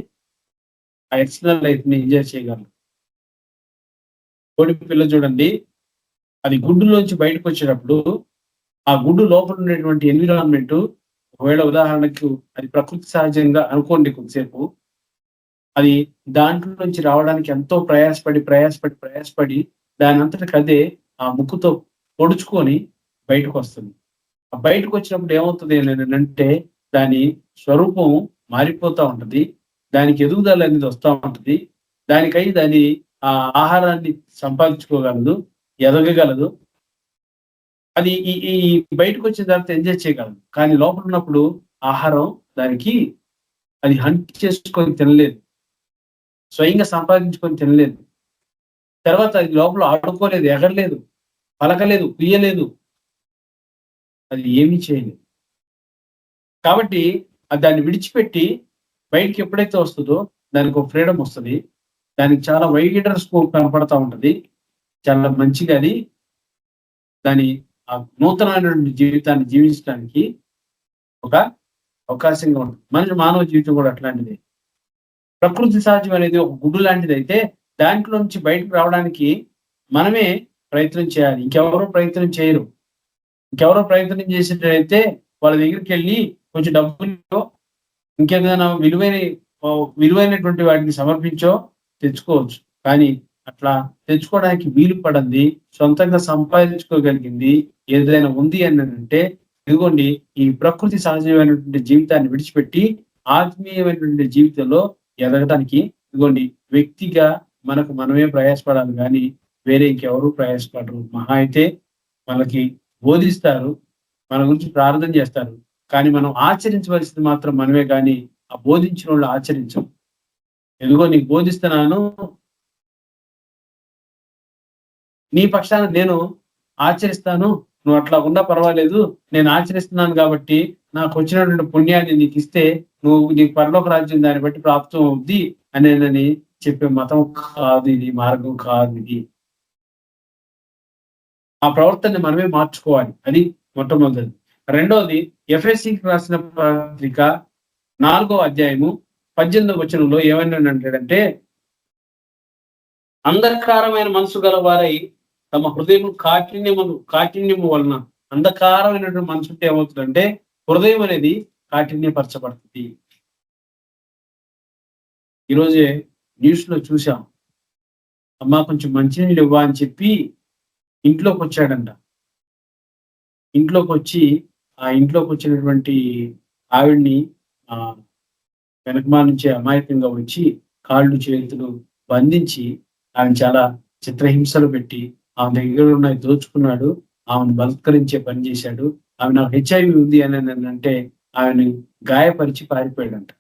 ఆ ఎక్స్టర్నల్ లైఫ్ ని ఎంజాయ్ చేయగలరు. కోడి పిల్ల చూడండి, అది గుడ్డులోంచి బయటకు వచ్చేటప్పుడు ఆ గుడ్డు లోపల ఉండేటువంటి ఎన్విరాన్మెంట్, ఒకవేళ ఉదాహరణకు అది ప్రకృతి సహజంగా అనుకోండి, కొద్దిసేపు అది దాంట్లో నుంచి రావడానికి ఎంతో ప్రయాసపడి దాని అంతటికి అదే ఆ ముక్కుతో పొడుచుకొని బయటకు వస్తుంది. ఆ బయటకు వచ్చినప్పుడు ఏమవుతుంది అంటే దాని స్వరూపం మారిపోతా ఉంటది, దానికి ఎదుగుదల అనేది వస్తూ ఉంటది, దానికై దాని ఆ ఆహారాన్ని సంపాదించుకోగలదు, ఎదగగలదు. అది ఈ బయటకు వచ్చిన తర్వాత ఎంజాయ్ చేయగలదు. కానీ లోపల ఉన్నప్పుడు ఆహారం దానికి అది హంట్ చేసుకొని తినలేదు, స్వయంగా సంపాదించుకొని తినలేదు. తర్వాత అది లోపల ఆడుకోలేదు, ఎగరలేదు, పలకలేదు, కుయ్యలేదు, అది ఏమీ చేయలేదు. కాబట్టి అది దాన్ని విడిచిపెట్టి బయటికి ఎప్పుడైతే వస్తుందో దానికి ఒక ఫ్రీడమ్ వస్తుంది, దానికి చాలా వైడర్ స్కోప్ కనపడతా ఉంటది. చాలా మంచిగా అది దాని ఆ నూతనమైనటువంటి జీవితాన్ని జీవించడానికి ఒక అవకాశంగా ఉంటుంది. మానవ జీవితం కూడా అట్లాంటిది. ప్రకృతి సహజం అనేది ఒక గుడ్డు లాంటిది అయితే దాంట్లో నుంచి బయటకు రావడానికి మనమే ప్రయత్నం చేయాలి, ఇంకెవరో ప్రయత్నం చేయరు. ఇంకెవరో ప్రయత్నం చేసేటైతే వాళ్ళ దగ్గరికి వెళ్ళి కొంచెం డబ్బులు ఇంకేదైనా విలువైనటువంటి వాటిని సమర్పించో తెచ్చుకోవచ్చు. కానీ అట్లా తెచ్చుకోవడానికి వీలు పడింది, సొంతంగా సంపాదించుకోగలిగింది ఏదైనా ఉంది అని అంటే ఇదిగోండి ఈ ప్రకృతి సహజమైనటువంటి జీవితాన్ని విడిచిపెట్టి ఆత్మీయమైనటువంటి జీవితంలో ఎదగడానికి ఇదిగోండి వ్యక్తిగా మనమే ప్రయాసపడాలి కానీ వేరే ఇంకెవరు ప్రయాసపడరు. మహా అయితే మనకి బోధిస్తారు, మన గురించి ప్రార్థన చేస్తారు, కానీ మనం ఆచరించవలసింది మాత్రం మనమే కానీ ఆ బోధించిన వాళ్ళు ఆచరించం. ఎందుకో నీకు బోధిస్తున్నాను, నీ పక్షాన నేను ఆచరిస్తాను, నువ్వు అట్లా ఉన్నా పర్వాలేదు, నేను ఆచరిస్తున్నాను కాబట్టి నాకు వచ్చినటువంటి పుణ్యాన్ని నీకు ఇస్తే నీకు పరలోక రాజ్యం దాన్ని బట్టి ప్రాప్తం అవుద్ది అనేనని చెప్పే మతం కాదు ఇది, మార్గం కాదు ఇది. ఆ ప్రవర్తనని మనమే మార్చుకోవాలి, అది మొట్టమొదటిది. రెండవది ఎఫెసీకి రాసిన పత్రిక 4వ అధ్యాయము 18వ వచనంలో ఏమన్నాడంటే అంధకారమైన మనసు గల వారై తమ హృదయం కాఠిన్యము వలన, అంధకారమైనటువంటి మనసు ఉంటే ఏమవుతుందంటే హృదయం అనేది కాఠిన్యపరచబడుతుంది. ఈరోజే న్యూస్ లో చూసాం, అమ్మా కొంచెం మంచినీళ్ళు ఇవ్వా అని చెప్పి ఇంట్లోకి వచ్చాడంట. ఇంట్లోకి వచ్చి ఆ ఇంట్లోకి వచ్చినటువంటి ఆవిడ్ని వెనకమా నుంచి అమాయకంగా వచ్చి కాళ్ళు చేతులు బంధించి ఆమె చాలా చిత్రహింసలు పెట్టి ఆమె దగ్గర ఉన్న దోచుకున్నాడు. ఆమెను బలత్కరించే పని చేశాడు. ఆమె నాకు హెచ్ఐవి ఉంది అని అంటే ఆమెను గాయపరిచి పారిపోయాడంట.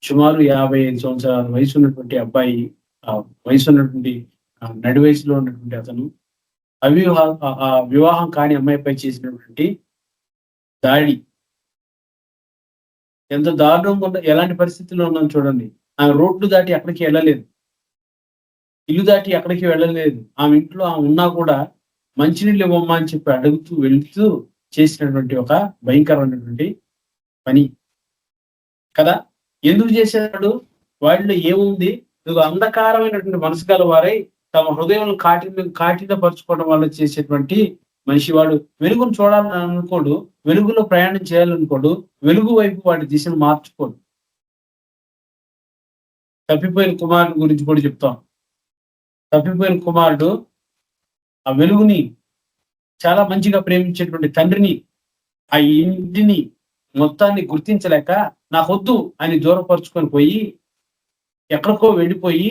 సుమారు 55 సంవత్సరాల వయసు ఉన్నటువంటి అబ్బాయి, వయసు ఉన్నటువంటి నడి వయసులో ఉన్నటువంటి అతను వివాహం కాని అమ్మాయిపై చేసినటువంటి దాడి ఎంత దారుణంగా ఉందో, ఎలాంటి పరిస్థితుల్లో ఉన్నాం చూడండి. ఆమె రోడ్లు దాటి ఎక్కడికి వెళ్ళలేదు, ఇల్లు దాటి ఎక్కడికి వెళ్ళలేదు. ఆమె ఇంట్లో ఆమె ఉన్నా కూడా మంచినీళ్ళు ఇవ్వమ్మా అని చెప్పి అడుగుతూ వెళుతూ చేసినటువంటి ఒక భయంకరమైనటువంటి పని కదా. ఎందుకు చేశాడు? వాళ్ళలో ఏముంది? అంధకారమైనటువంటి మనసు గల వారై తమ హృదయంలో కాఠిన్యపరచుకోవడం వల్ల చేసేటువంటి మనిషి. వాడు వెలుగును చూడాలని అనుకోడు, వెలుగులో ప్రయాణం చేయాలనుకోడు, వెలుగు వైపు వాడి దిశను మార్చుకోడు. తప్పిపోయిన కుమారుడు గురించి కూడా చెప్తాం. తప్పిపోయిన కుమారుడు ఆ వెలుగుని, చాలా మంచిగా ప్రేమించేటువంటి తండ్రిని, ఆ ఇంటిని మొత్తాన్ని గుర్తించలేక నాకొద్దు అని దూరపరుచుకొని పోయి ఎక్కడికో వెళ్ళిపోయి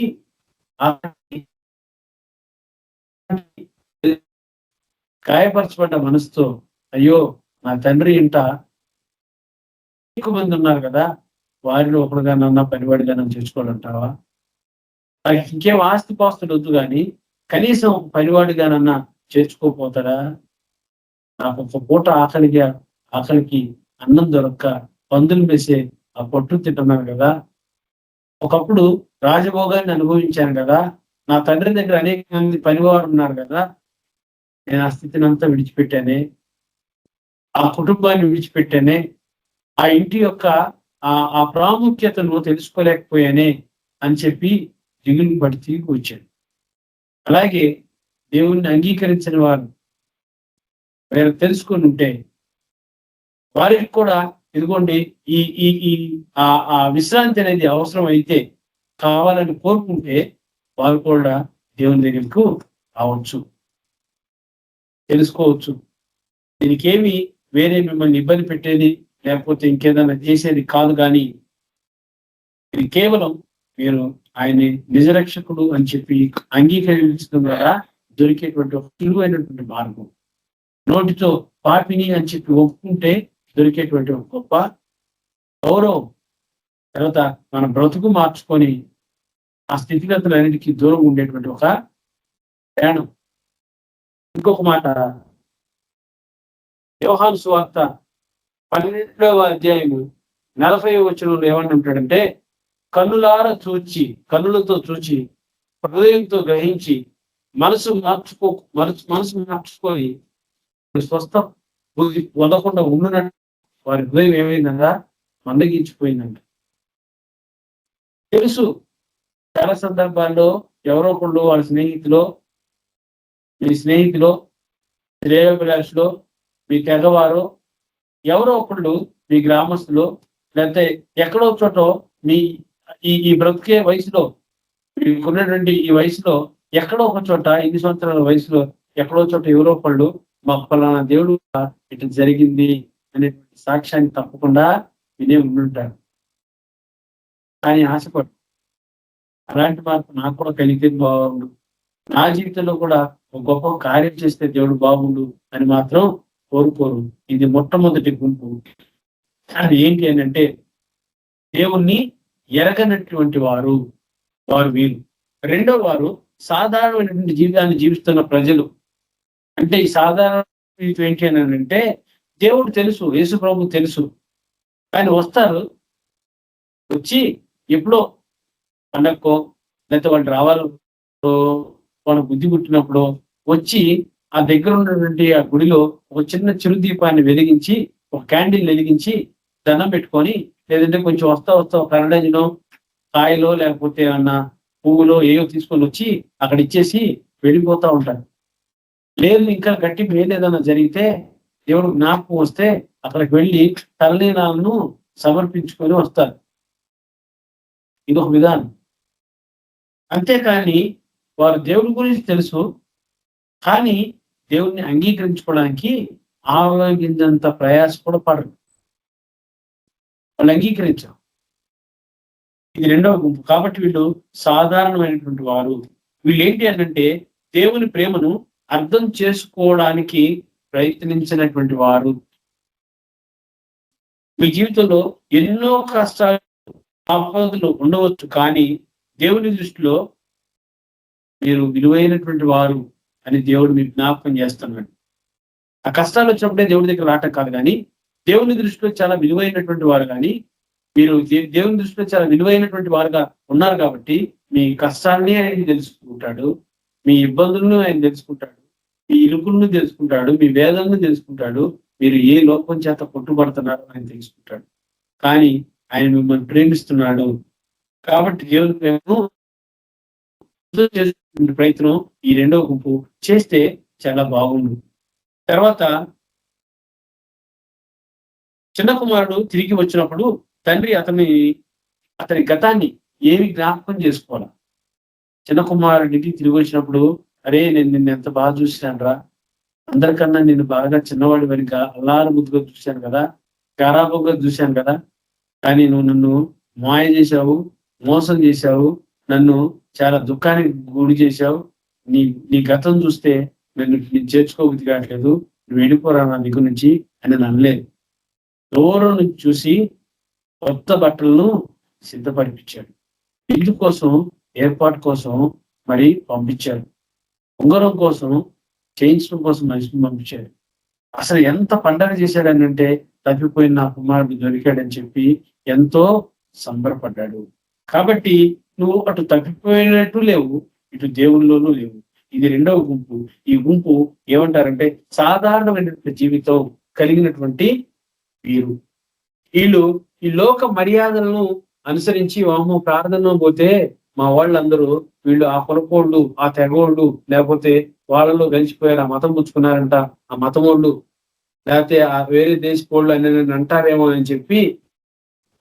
గాయపరచబడ్డ మనసుతో, అయ్యో నా తండ్రి ఇంట ఎక్కువ మంది ఉన్నారు కదా, వారిలో ఒకడుగా నన్న పనివాడిగా నన్ను చేసుకోవాలంటావా? నాకు ఇంకేం ఆస్తి పాస్తులు వద్దు కానీ కనీసం పనివాడిగానన్నా చేర్చుకోపోతాడా? నాకు ఒక పూట ఆకలికి అన్నం దొరక్క పందులు వేసే ఆ పొట్టు తింటున్నాను కదా, ఒకప్పుడు రాజభోగాన్ని అనుభవించాను కదా, నా తండ్రి దగ్గర అనేక మంది పనివారు ఉన్నారు కదా, నేను ఆ స్థితిని అంతా విడిచిపెట్టానే, ఆ కుటుంబాన్ని విడిచిపెట్టానే, ఆ ఇంటి యొక్క ఆ ప్రాముఖ్యతను తెలుసుకోలేకపోయానే అని చెప్పి దిగులు పడి తిరిగి వచ్చాడు. అలాగే దేవుణ్ణి అంగీకరించిన వారు మీరు తెలుసుకొని ఉంటే వారికి కూడా ఇదిగోండి ఈ ఈ ఈ ఆ విశ్రాంతి అనేది అవసరం అయితే, కావాలని కోరుకుంటే వారు కూడా దేవుని దగ్గరకు రావచ్చు, తెలుసుకోవచ్చు. దీనికేమి వేరే మిమ్మల్ని ఇబ్బంది పెట్టేది లేకపోతే ఇంకేదైనా చేసేది కాదు, కానీ ఇది కేవలం మీరు ఆయన్ని నిజరక్షకుడు అని చెప్పి అంగీకరించడం ద్వారా దొరికేటువంటి ఒక సులువైనటువంటి మార్గం. నోటితో పాపిని అని చెప్పి ఒప్పుకుంటే దొరికేటువంటి ఒక గొప్ప గౌరవం. తర్వాత మన బ్రతుకు మార్చుకొని ఆ స్థితిగతులన్నిటికీ దూరం ఉండేటువంటి ఒక ప్రయాణం. ఇంకొక మాట, యోహాను సువార్త 12వ అధ్యాయము 40వ వచనంలో ఏమని ఉంటాడంటే, కన్నులతో చూచి హృదయంతో గ్రహించి మనసు మార్చుకొని స్వస్థ బుద్ధి పొందకుండా ఉండునట్టు వారి హృదయం ఏమైందంగా మందగించిపోయిందంట. తెలుసు, చాలా సందర్భాల్లో ఎవరో ఒకళ్ళు వాళ్ళ స్నేహితులో, మీ స్నేహితులో, శ్రేయోభిలాషులో, మీ తెగవారో, ఎవరో ఒకళ్ళు మీ గ్రామస్తులో, లేకపోతే ఎక్కడో చోట మీ ఈ బ్రతికే వయసులో, మీకున్నటువంటి ఈ వయసులో ఎక్కడో ఒక చోట, 8 సంవత్సరాల వయసులో ఎక్కడో చోట ఎవరో ఒకళ్ళు మా ఫలానా దేవుడు ఇట్లా జరిగింది అనేటువంటి సాక్ష్యాన్ని తప్పకుండా వినే ఉండుంటారు. కానీ ఆశపడు, అలాంటి మార్పు నాకు కూడా కలిగితే బాగుండు, నా జీవితంలో కూడా ఒక గొప్ప కార్యం చేస్తే దేవుడు బాగుండు అని మాత్రం కోరుకోరు. ఇది మొట్టమొదటి గుంపు. అది ఏంటి అని అంటే, దేవుణ్ణి ఎరగనటువంటి వారు వీరు. రెండో వారు సాధారణమైనటువంటి జీవితాన్ని జీవిస్తున్న ప్రజలు. అంటే ఈ సాధారణ జీవితం ఏంటి అని అంటే, దేవుడు తెలుసు, యేసు ప్రభు తెలుసు, కానీ వస్తారు, వచ్చి ఎప్పుడో పండక్కో లేకపోతే వాళ్ళు రావాలో వాళ్ళ బుద్ధి పుట్టినప్పుడు వచ్చి ఆ దగ్గర ఉన్నటువంటి ఆ గుడిలో ఒక చిన్న చిరు దీపాన్ని వెలిగించి, ఒక క్యాండిల్ వెలిగించి దండం పెట్టుకొని, లేదంటే కొంచెం వస్తా కరడజనో కాయలో లేకపోతే ఏమన్నా పువ్వులో ఏవో తీసుకొని వచ్చి అక్కడ ఇచ్చేసి వెళ్ళిపోతా ఉంటారు. లేదు ఇంకా గట్టి మేలు ఏదైనా జరిగితే దేవుడు జ్ఞాపకం వస్తే అక్కడికి వెళ్ళి తలనీలాలను సమర్పించుకొని వస్తారు. ఇదొక విధానం. అంతేకాని వారు దేవుడి గురించి తెలుసు, కానీ దేవుడిని అంగీకరించుకోవడానికి ఆలోచించేంత ప్రయాస కూడా పడరు. వాళ్ళు అంగీకరించారు. ఇది రెండవ గుంపు. కాబట్టి వీళ్ళు సాధారణమైనటువంటి వారు. వీళ్ళు ఏంటి అంటే దేవుని ప్రేమను అర్థం చేసుకోవడానికి ప్రయత్నించినటువంటి వారు. మీ జీవితంలో ఎన్నో కష్టాలు, ఆపదలు ఉండవచ్చు, కానీ దేవుని దృష్టిలో మీరు విలువైనటువంటి వారు అని దేవుడు మీకు జ్ఞాపకం చేస్తున్నాడు. ఆ కష్టాలు వచ్చినప్పుడే దేవుడి దగ్గర రావటం కాదు, కానీ దేవుని దృష్టిలో చాలా విలువైనటువంటి వారు, కానీ మీరు దేవుని దృష్టిలో చాలా విలువైనటువంటి వారుగా ఉన్నారు కాబట్టి మీ కష్టాన్ని ఆయన తెలుసుకుంటాడు, మీ ఇబ్బందులను ఆయన తెలుసుకుంటాడు, మీ ఇరుకులను తెలుసుకుంటాడు, మీ వేదనను తెలుసుకుంటాడు, మీరు ఏ లోపం చేత కొట్టుబడుతున్నారో ఆయన తెలుసుకుంటాడు. కానీ ఆయన మిమ్మల్ని ప్రేమిస్తున్నాడు. కాబట్టి దేవుని ప్రేమను చేసే ప్రయత్నం ఈ రెండవ గుంపు చేస్తే చాలా బాగుండు. తర్వాత చిన్న కుమారుడు తిరిగి వచ్చినప్పుడు తండ్రి అతని గతాన్ని ఏమి జ్ఞాపకం చేసుకోవాలి. చిన్న కుమారుడికి తిరిగి వచ్చినప్పుడు, అరే నేను నిన్ను ఎంత బాగా చూశాను రా, అందరికన్నా నేను బాగా చిన్నవాడి వెనుక అల్లారు ముద్దుగా చూశాను కదా, గారాబంగా చూశాను కదా, కానీ నువ్వు నన్ను మాయ చేశావు, మోసం చేశావు, నన్ను చాలా దుఃఖానికి గురి చేశావు, నీ గతం చూస్తే నేను చేర్చుకోబుద్ధి కావట్లేదు, నువ్వు వెళ్ళిపోరా నా దగ్గర నుంచి అని అనలేదు. దూరం నుంచి చూసి కొత్త బట్టలను సిద్ధపరిపించాడు. ఇంటి కోసం, ఏర్పాటు కోసం మరి పంపించాడు. ఉంగరం కోసం, చేయించడం కోసం మనిషిని పంపించాడు. అసలు ఎంత పండగ చేశాడని అంటే తప్పిపోయిన నా కుమారుడు దొరికాడని చెప్పి ఎంతో సంబరపడ్డాడు. కాబట్టి నువ్వు అటు తప్పిపోయినట్టు లేవు, ఇటు దేవుళ్ళలోనూ లేవు. ఇది రెండవ గుంపు. ఈ గుంపు ఏమంటారంటే సాధారణమైనటువంటి జీవితం కలిగినటువంటి వీరు. వీళ్ళు ఈ లోక మర్యాదలను అనుసరించి వామో ప్రార్థన పోతే మా వాళ్ళందరూ వీళ్ళు ఆ కులపోళ్ళు, ఆ తెగోళ్ళు, లేకపోతే వాళ్ళలో కలిసిపోయారు, ఆ మతం పుచ్చుకున్నారంట, ఆ మతమోళ్ళు, లేకపోతే ఆ వేరే దేశపోళ్ళు అని అంటారేమో అని చెప్పి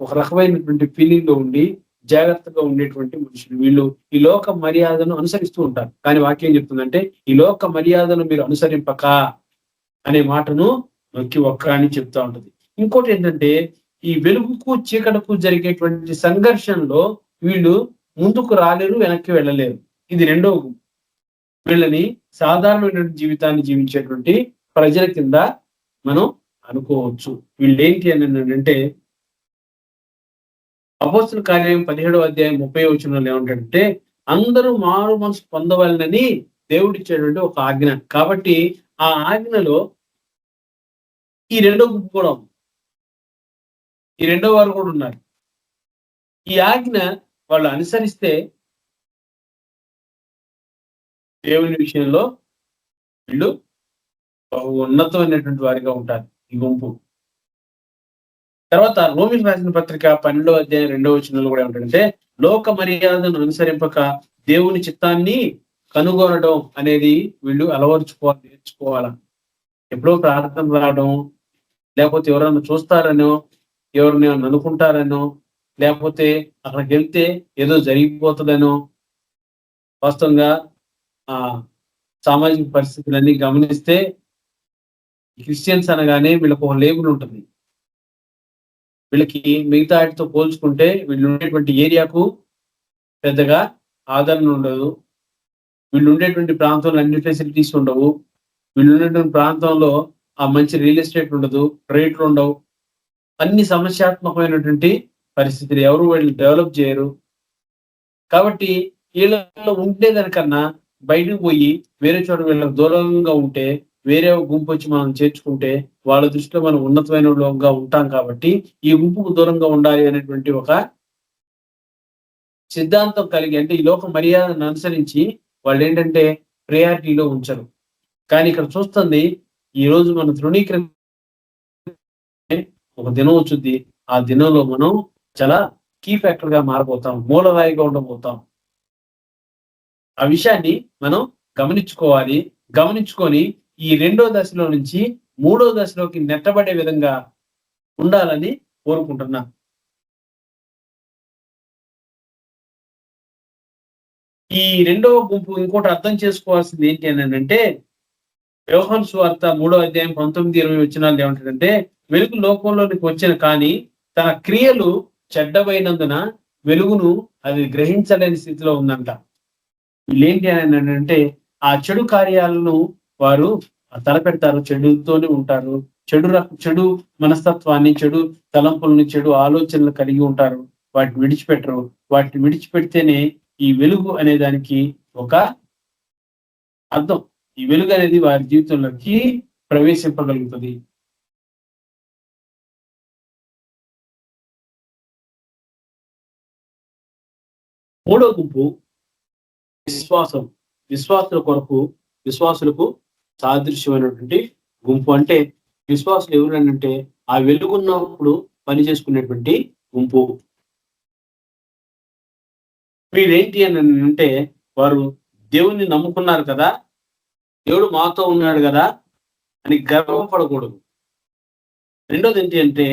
ఒక రకమైనటువంటి ఫీలింగ్ లో ఉండి జాగ్రత్తగా ఉండేటువంటి మనుషులు వీళ్ళు. ఈ లోక మర్యాదను అనుసరిస్తూ ఉంటారు. కానీ వాక్యం చెప్తుందంటే ఈ లోక మర్యాదను మీరు అనుసరింపక అనే మాటను నొక్కి ఒక్క అని చెప్తా ఉంటది. ఇంకోటి ఏంటంటే ఈ వెలుగుకు చీకటకు జరిగేటువంటి సంఘర్షణలో వీళ్ళు ముందుకు రాలేరు, వెనక్కి వెళ్ళలేరు. ఇది రెండవ గుంపు. వీళ్ళని సాధారణమైనటువంటి జీవితాన్ని జీవించేటువంటి ప్రజల కింద మనం అనుకోవచ్చు. వీళ్ళు ఏంటి అని అంటే అపోస్తుల కార్యం 17వ అధ్యాయం 30వ వచనంలో ఏమంటాడంటే అందరూ మారు మనసు పొందవాలని దేవుడిచ్చేటువంటి ఒక ఆజ్ఞ. కాబట్టి ఆ ఆజ్ఞలో ఈ రెండో గుంపు కూడా ఉంది, ఈ రెండో వారు కూడా ఉన్నారు. ఈ ఆజ్ఞ వాళ్ళు అనుసరిస్తే దేవుని విషయంలో వీళ్ళు ఉన్నతమైనటువంటి వారిగా ఉంటారు ఈ గుంపు. తర్వాత రోమిలకు రాసిన పత్రిక 12వ అధ్యాయం 2వ వచనంలో కూడా ఏమంటాడంటే లోక మర్యాదను అనుసరింపక దేవుని చిత్తాన్ని కనుగొనడం అనేది వీళ్ళు అలవరుచుకోవాలి, నేర్చుకోవాలా. ఎప్పుడో ప్రార్థన రావడం, లేకపోతే ఎవరన్నా చూస్తారనో, ఎవరిని అనుకుంటారనో, లేకపోతే అక్కడికి వెళ్తే ఏదో జరిగిపోతుందనో, వాస్తవంగా సామాజిక పరిస్థితులన్నీ గమనిస్తే క్రిస్టియన్స్ అనగానే వీళ్ళకు ఒక లేబుల్ ఉంటుంది. వీళ్ళకి మిగతా వాటితో పోల్చుకుంటే వీళ్ళు ఉండేటువంటి ఏరియాకు పెద్దగా ఆదరణ ఉండదు, వీళ్ళు ఉండేటువంటి ప్రాంతంలో అన్ని ఫెసిలిటీస్ ఉండవు, వీళ్ళు ఉండేటువంటి ప్రాంతంలో ఆ మంచి రియల్ ఎస్టేట్ ఉండదు, రేట్లు ఉండవు, అన్ని సమస్యాత్మకమైనటువంటి పరిస్థితులు, ఎవరు వీళ్ళు డెవలప్ చేయరు. కాబట్టి వీళ్ళలో ఉండేదానికన్నా బయటకు పోయి వేరే చోట వీళ్ళకి దూరంగా ఉంటే, వేరే గుంపు వచ్చి మనం చేర్చుకుంటే వాళ్ళ దృష్టిలో మనం ఉన్నతమైనగా ఉంటాం. కాబట్టి ఈ గుంపుకు దూరంగా ఉండాలి అనేటువంటి ఒక సిద్ధాంతం కలిగి, అంటే ఈ లోక మర్యాదను అనుసరించి వాళ్ళు ఏంటంటే ప్రయారిటీలో ఉంచరు. కానీ ఇక్కడ చూస్తుంది, ఈ రోజు మనం తృణీకరణ ఒక దినం వచ్చుద్ది, ఆ దినంలో మనం చాలా కీ ఫ్యాక్టర్ గా మారబోతాం, మూలరాయిగా ఉండబోతాం. ఆ విషయాన్ని మనం గమనించుకోవాలి. గమనించుకొని ఈ రెండో దశలో నుంచి మూడో దశలోకి నెట్టబడే విధంగా ఉండాలని కోరుకుంటున్నా. ఈ రెండవ గుంపు ఇంకోటి అర్థం చేసుకోవాల్సింది ఏంటి అని అంటే, యోహాను సువార్త 3వ అధ్యాయం 19-20 వచనాలు ఏమంటాడంటే, వెలుగు లోకంలోనికి వచ్చిన కానీ తన క్రియలు చెడ్డమైనందున వెలుగును అది గ్రహించలేని స్థితిలో ఉందంట. వీళ్ళేంటి అని అంటే, ఆ చెడు కార్యాలను వారు తలపెడతారు, చెడుతోనే ఉంటారు, చెడు మనస్తత్వాన్ని, చెడు తలంపులను, చెడు ఆలోచనలు కలిగి ఉంటారు. వాటిని విడిచిపెట్టరు. వాటిని విడిచిపెడితేనే ఈ వెలుగు అనే దానికి ఒక అర్థం. ఈ వెలుగు అనేది వారి జీవితంలోకి ప్రవేశింపగలుగుతుంది. మూడో గుంపు విశ్వాసం. విశ్వాసులకు సాదృశ్యమైనటువంటి గుంపు. అంటే విశ్వాసులు ఎవరంటే ఆ వెలుగున్నప్పుడు పని చేసుకునేటువంటి గుంపు. వీరేంటి అని అంటే, వారు దేవుణ్ణి నమ్ముకున్నారు కదా, దేవుడు మాతో ఉన్నాడు కదా అని గర్వపడకూడదు. రెండోది ఏంటి అంటే,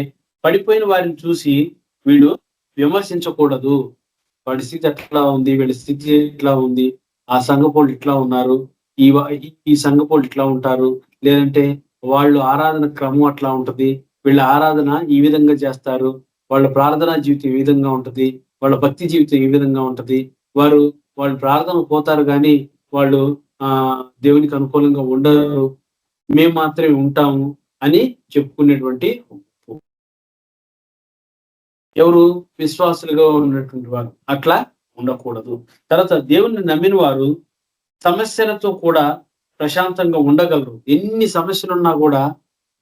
పడిపోయిన వారిని చూసి వీళ్ళు విమర్శించకూడదు. వాడి స్థితి ఎట్లా ఉంది, వీళ్ళ స్థితి ఎట్లా ఉంది, ఆ సంఘపోళ్ళు ఇట్లా ఉన్నారు, ఈ సంఘపోళ్ళు ఇట్లా ఉంటారు, లేదంటే వాళ్ళు ఆరాధన క్రమం అట్లా ఉంటది, వీళ్ళ ఆరాధన ఈ విధంగా చేస్తారు, వాళ్ళ ప్రార్థనా జీవితం ఈ విధంగా ఉంటది, వాళ్ళ భక్తి జీవితం ఈ విధంగా ఉంటది, వాళ్ళు ప్రార్థన పోతారు కానీ వాళ్ళు దేవునికి అనుకూలంగా ఉండరు, మేము మాత్రమే ఉంటాము అని చెప్పుకునేటువంటి ఎవరు విశ్వాసులుగా ఉన్నటువంటి వారు అట్లా ఉండకూడదు. తర్వాత దేవుణ్ణి నమ్మిన వారు సమస్యలతో కూడా ప్రశాంతంగా ఉండగలరు. ఎన్ని సమస్యలున్నా కూడా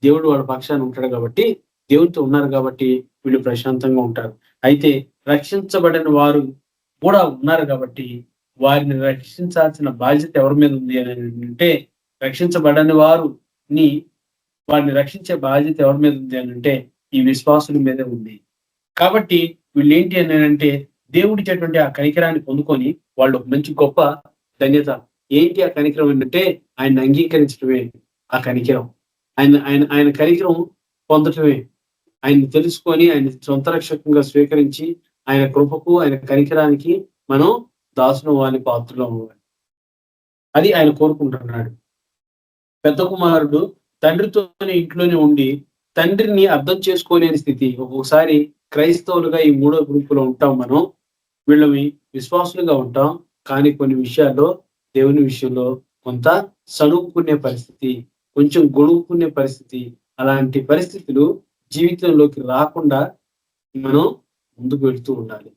దేవుడు వాళ్ళ పక్షాన్ని ఉంటాడు కాబట్టి, దేవునితో ఉన్నారు కాబట్టి వీళ్ళు ప్రశాంతంగా ఉంటారు. అయితే రక్షించబడిన వారు కూడా ఉన్నారు కాబట్టి వారిని రక్షించాల్సిన బాధ్యత ఎవరి మీద ఉంది అని అంటే, రక్షించబడని వారిని రక్షించే బాధ్యత ఎవరి మీద ఉంది అని అంటే ఈ విశ్వాసుల మీదే ఉంది. కాబట్టి వీళ్ళు ఏంటి అని అంటే, దేవుడిచ్చేటువంటి ఆ కనికరాన్ని పొందుకొని వాళ్ళు ఒక మంచి గొప్ప ధన్యత. ఏంటి ఆ కనికరం ఏంటంటే, ఆయన అంగీకరించడమే ఆ కనికరం. ఆయన కనికరం పొందటమే, ఆయన్ని తెలుసుకొని ఆయన సొంత రక్షకంగా స్వీకరించి ఆయన కృపకు, ఆయన కనికరానికి మనం దాసును వాని పాత్రలో అవ్వాలి. అది ఆయన కోరుకుంటున్నాడు. పెద్ద కుమారుడు తండ్రితోనే ఇంట్లోనే ఉండి తండ్రిని అర్థం చేసుకోలేని స్థితి. ఒక్కొక్కసారి క్రైస్తవులుగా ఈ మూడో గ్రూపులో ఉంటాం మనం. వీళ్ళని విశ్వాసులుగా ఉంటాం, కానీ కొన్ని విషయాల్లో దేవుని విషయంలో కొంత సణుగుకునే పరిస్థితి, కొంచెం గొడుగుకునే పరిస్థితి, అలాంటి పరిస్థితులు జీవితంలోకి రాకుండా మనం ముందుకు వెళ్తూ ఉండాలి.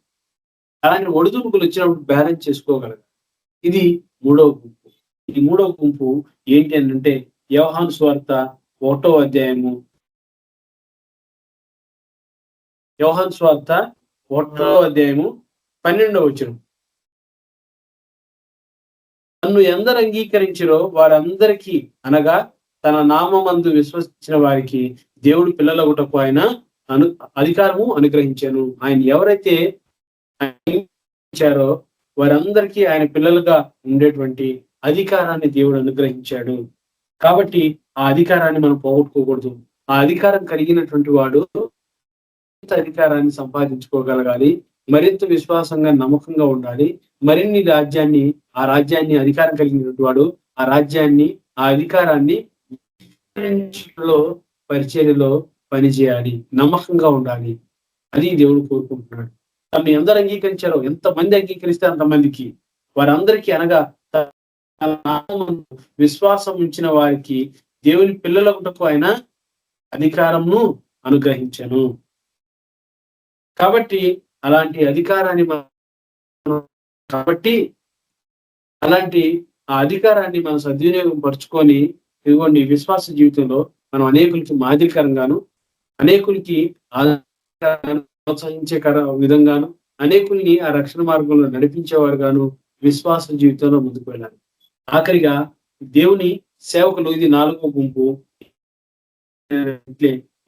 అలాంటి ఒడిదుడుకులు వచ్చినప్పుడు బ్యాలెన్స్ చేసుకోగలగాలి. ఇది మూడవ గుంపు. ఈ మూడవ గుంపు ఏంటి అంటే, యోహాను సువార్త 1వ అధ్యాయము 12వ వచనం. నన్ను ఎందరు అంగీకరించిరో వారందరికీ, అనగా తన నామమందు విశ్వసించిన వారికి దేవుడు పిల్లలగుటకు ఆయన అధికారము అనుగ్రహించాను. ఆయన ఎవరైతే అంగీకరించారో వారందరికీ ఆయన పిల్లలుగా ఉండేటువంటి అధికారాన్ని దేవుడు అనుగ్రహించాడు. కాబట్టి ఆ అధికారాన్ని మనం పోగొట్టుకోకూడదు. ఆ అధికారం కలిగినటువంటి వాడు అధికారాన్ని సంపాదించుకోగలగాలి, మరింత విశ్వాసంగా నమ్మకంగా ఉండాలి. మరిన్ని ఆ రాజ్యాన్ని అధికారం కలిగినటువంటి వాడు ఆ అధికారాన్ని పరిచర్యలో పనిచేయాలి, నమ్మకంగా ఉండాలి. అది దేవుడు కోరుకుంటున్నాడు. తను ఎందరు అంగీకరించారో, ఎంతమంది అంగీకరిస్తే అంతమందికి, వారందరికీ అనగా విశ్వాసం ఉంచిన వారికి దేవుని పిల్లలకు ఆయన అధికారమును అనుగ్రహించాను. కాబట్టి అలాంటి అధికారాన్ని ఆ అధికారాన్ని మనం సద్వినియోగం పరుచుకొని, ఇదిగోండి విశ్వాస జీవితంలో మనం అనేకులకి మాదిరికరంగాను, అనేకులకి ప్రోత్సహించే విధంగాను, అనేకుల్ని ఆ రక్షణ మార్గంలో నడిపించేవారుగాను విశ్వాస జీవితంలో ముందుకు వెళ్ళాలి. ఆఖరిగా దేవుని సేవకులు, ఇది 4వ గుంపు.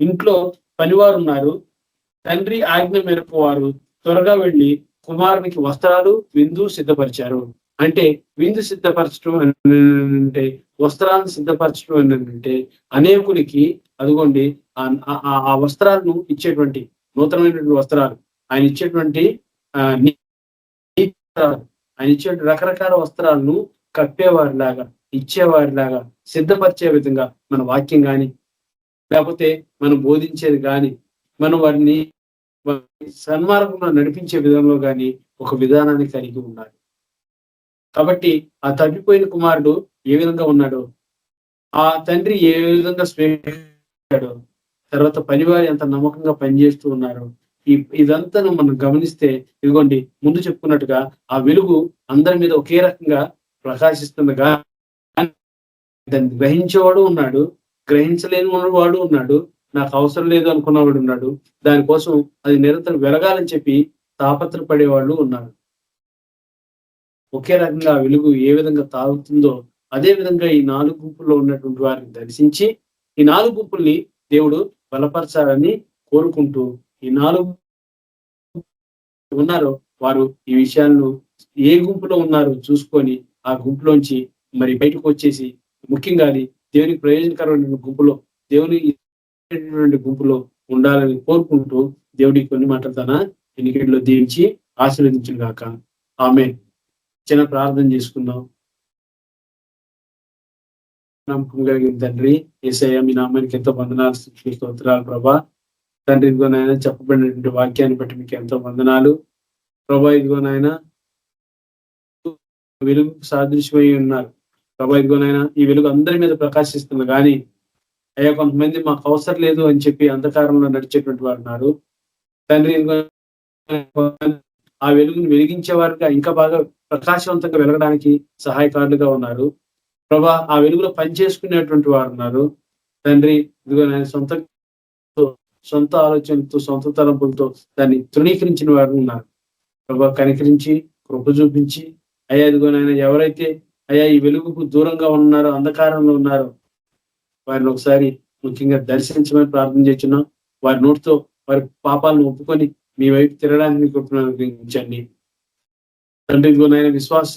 ఇంట్లో పనివారు ఉన్నారు, తండ్రి ఆజ్ఞ మేరకు వారు త్వరగా వెళ్ళి కుమారునికి వస్త్రాలు, విందు సిద్ధపరిచారు. అంటే విందు సిద్ధపరచడం అంటే వస్త్రాలను సిద్ధపరచడం ఏంటంటే అనేకులకి అదిగోండి ఆ వస్త్రాలను ఇచ్చేటువంటి నూతనమైనటువంటి వస్త్రాలు ఆయన ఇచ్చేటువంటి ఆయన ఇచ్చే రకరకాల వస్త్రాలను కప్పేవారిలాగా ఇచ్చేవారిలాగా సిద్ధపరిచే విధంగా మన వాక్యం కానీ లేకపోతే మనం బోధించేది కానీ మనం వారిని సన్మార్గంలో నడిపించే విధంలో కానీ ఒక విధానాన్ని కలిగి ఉండాలి. కాబట్టి ఆ తప్పిపోయిన కుమారుడు ఏ విధంగా ఉన్నాడో, ఆ తండ్రి ఏ విధంగా స్వీకరించాడో, తర్వాత పనివారు ఎంత నమ్మకంగా పనిచేస్తూ ఉన్నారో, ఇదంతా మనం గమనిస్తే ఇదిగోండి ముందు చెప్పుకున్నట్టుగా ఆ వెలుగు అందరి మీద ఒకే రకంగా ప్రకాశిస్తుండగా దాన్ని గ్రహించేవాడు ఉన్నాడు, గ్రహించలేని వాడు ఉన్నాడు, నాకు అవసరం లేదు అనుకున్నవాడు ఉన్నాడు. దానికోసం అది నిరంతరం వెలగాలని చెప్పి తాపత్రపడేవాళ్ళు ఉన్నారు. ఒకే రకంగా వెలుగు ఏ విధంగా తాగుతుందో అదే విధంగా ఈ 4 గుంపుల్లో ఉన్నటువంటి వారిని దర్శించి ఈ 4 గుంపుల్ని దేవుడు బలపరచాలని కోరుకుంటూ ఈ 4 ఉన్నారో వారు ఈ విషయాలను ఏ గుంపులో ఉన్నారో చూసుకొని ఆ గుంపులోంచి మరి బయటకు వచ్చేసి ముఖ్యంగా అది దేవునికి ప్రయోజనకరమైన గుంపులో దేవుని గుంపులో ఉండాలని కోరుకుంటూ దేవుడికి కొన్ని మాటలు తన ఎన్నికల్లో దీవించి ఆశీర్వదించిన గాక. ఆమేన్. చిన్న ప్రార్థన చేసుకుందాం. నమ్మకం కలిగిన తండ్రి యేసయ్య మీ నామానికి ఎంతో వందనాలు, స్తోత్రాలు ప్రభా. తండ్రి ఇదిగోనైనా చెప్పబడినటువంటి వాక్యాన్ని బట్టి మీకు ఎంతో వందనాలు ప్రభా. ఇదిగోనైనా వెలుగు సాదృశ్యమై ఉన్నారు ప్రభా. ఇదిగోనైనా ఈ వెలుగు అందరి మీద ప్రకాశిస్తుంది కానీ అయ్యా కొంతమంది మాకు అవసరం లేదు అని చెప్పి అంధకారంలో నడిచేటువంటి వారు ఉన్నారు తండ్రి. ఆ వెలుగును వెలిగించే వారుగా ఇంకా బాగా ప్రకాశవంతంగా వెలగడానికి సహాయకారులుగా ఉన్నారు ప్రభా. ఆ వెలుగులో పనిచేసుకునేటువంటి వారు ఉన్నారు తండ్రి. ఇదిగో నేను సొంత ఆలోచనలతో సొంత తలంపులతో దాన్ని తృణీకరించిన వారు ఉన్నారు ప్రభా. కనికరించి కృప చూపించి అయ్యా ఇదిగోనైనా ఎవరైతే అయ్యా ఈ వెలుగుకు దూరంగా ఉన్నారో, అంధకారంలో ఉన్నారో వారిని ఒకసారి ముఖ్యంగా దర్శించమని ప్రార్థన చేస్తున్నాం. వారి నోటితో వారి పాపాలను ఒప్పుకొని మీ వైపు తిరగడానికి మీకు అనుగ్రహించండి తండ్రి. ఇదిగోనైనా విశ్వాస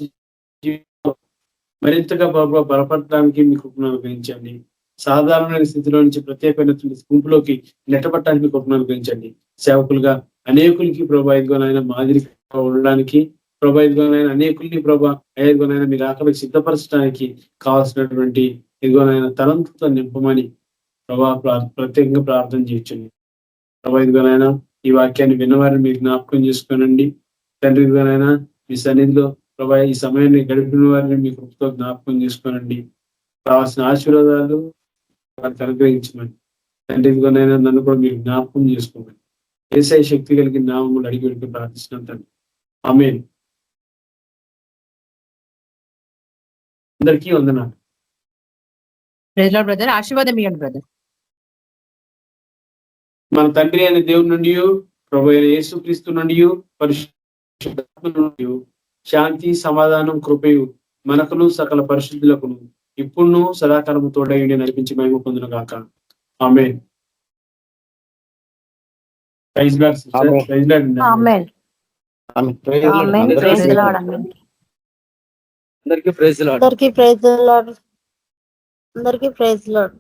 మరింతగా బలపడటానికి మీకు అనుగ్రహించండి. సాధారణమైన స్థితిలో నుంచి ప్రత్యేకమైన గుంపులోకి నెట్టబట్టడానికి మీకు అనుగ్రహించండి. సేవకులుగా అనేకులకి ప్రభా ఇదిగోనైనా మాదిరిగా ఉండడానికి ప్రభా ఇదిగోనైనా అనేకుల్ని ప్రభా ఇదిగోనైనా మీరు ఆకలికి సిద్ధపరచడానికి కావాల్సినటువంటి ఇదిగోనైనా తలంపుతో నింపమని ప్రభా ప్రత్యేకంగా ప్రార్థన చేయొచ్చండి ప్రభా. ఇదిగోనైనా ఈ వాక్యాన్ని విన్నవారిని మీరు జ్ఞాపకం చేసుకోనండి తండ్రి. ఇదిగోనైనా మీ సన్నిధిలో ప్రభా ఈ సమయాన్ని గడిపిన వారిని మీ కృపతో జ్ఞాపకం చేసుకోనండి. కావాల్సిన ఆశీర్వాదాలు వారికి అనుగ్రహించమని తండ్రి. ఇదిగోనైనా నన్ను కూడా మీరు జ్ఞాపకం చేసుకోమని యేసయ్య శక్తి కలిగిన నామములు అడిగి వెళ్ళి ప్రార్థిస్తున్నాం తండ్రి. ఆమేన్. అందరికీ వందనాలు. Praise Lord brother. ఆశీర్వాదం ఇవ్వండి బ్రదర్. మన తండ్రి అయిన దేవుని నుండి ప్రభు అయిన యేసుక్రీస్తు నుండి పరిశుద్ధాత్మ నుండి శాంతి సమాధానం కృపయు మనకును సకల పరిశుద్ధులకును ఇప్పుడును సదాకాలము తోడయుండి నడిపించి మహిమ పొందును గాక. ఆమేన్. Praise lord sister. Praise lord. ఆమేన్. ఆమేన్. Praise lord. అందరికీ ప్రైజ్ లార్డ్. అందరికీ ప్రైజ్ లార్డ్. అందరికీ ప్రైజ్ లార్డ్.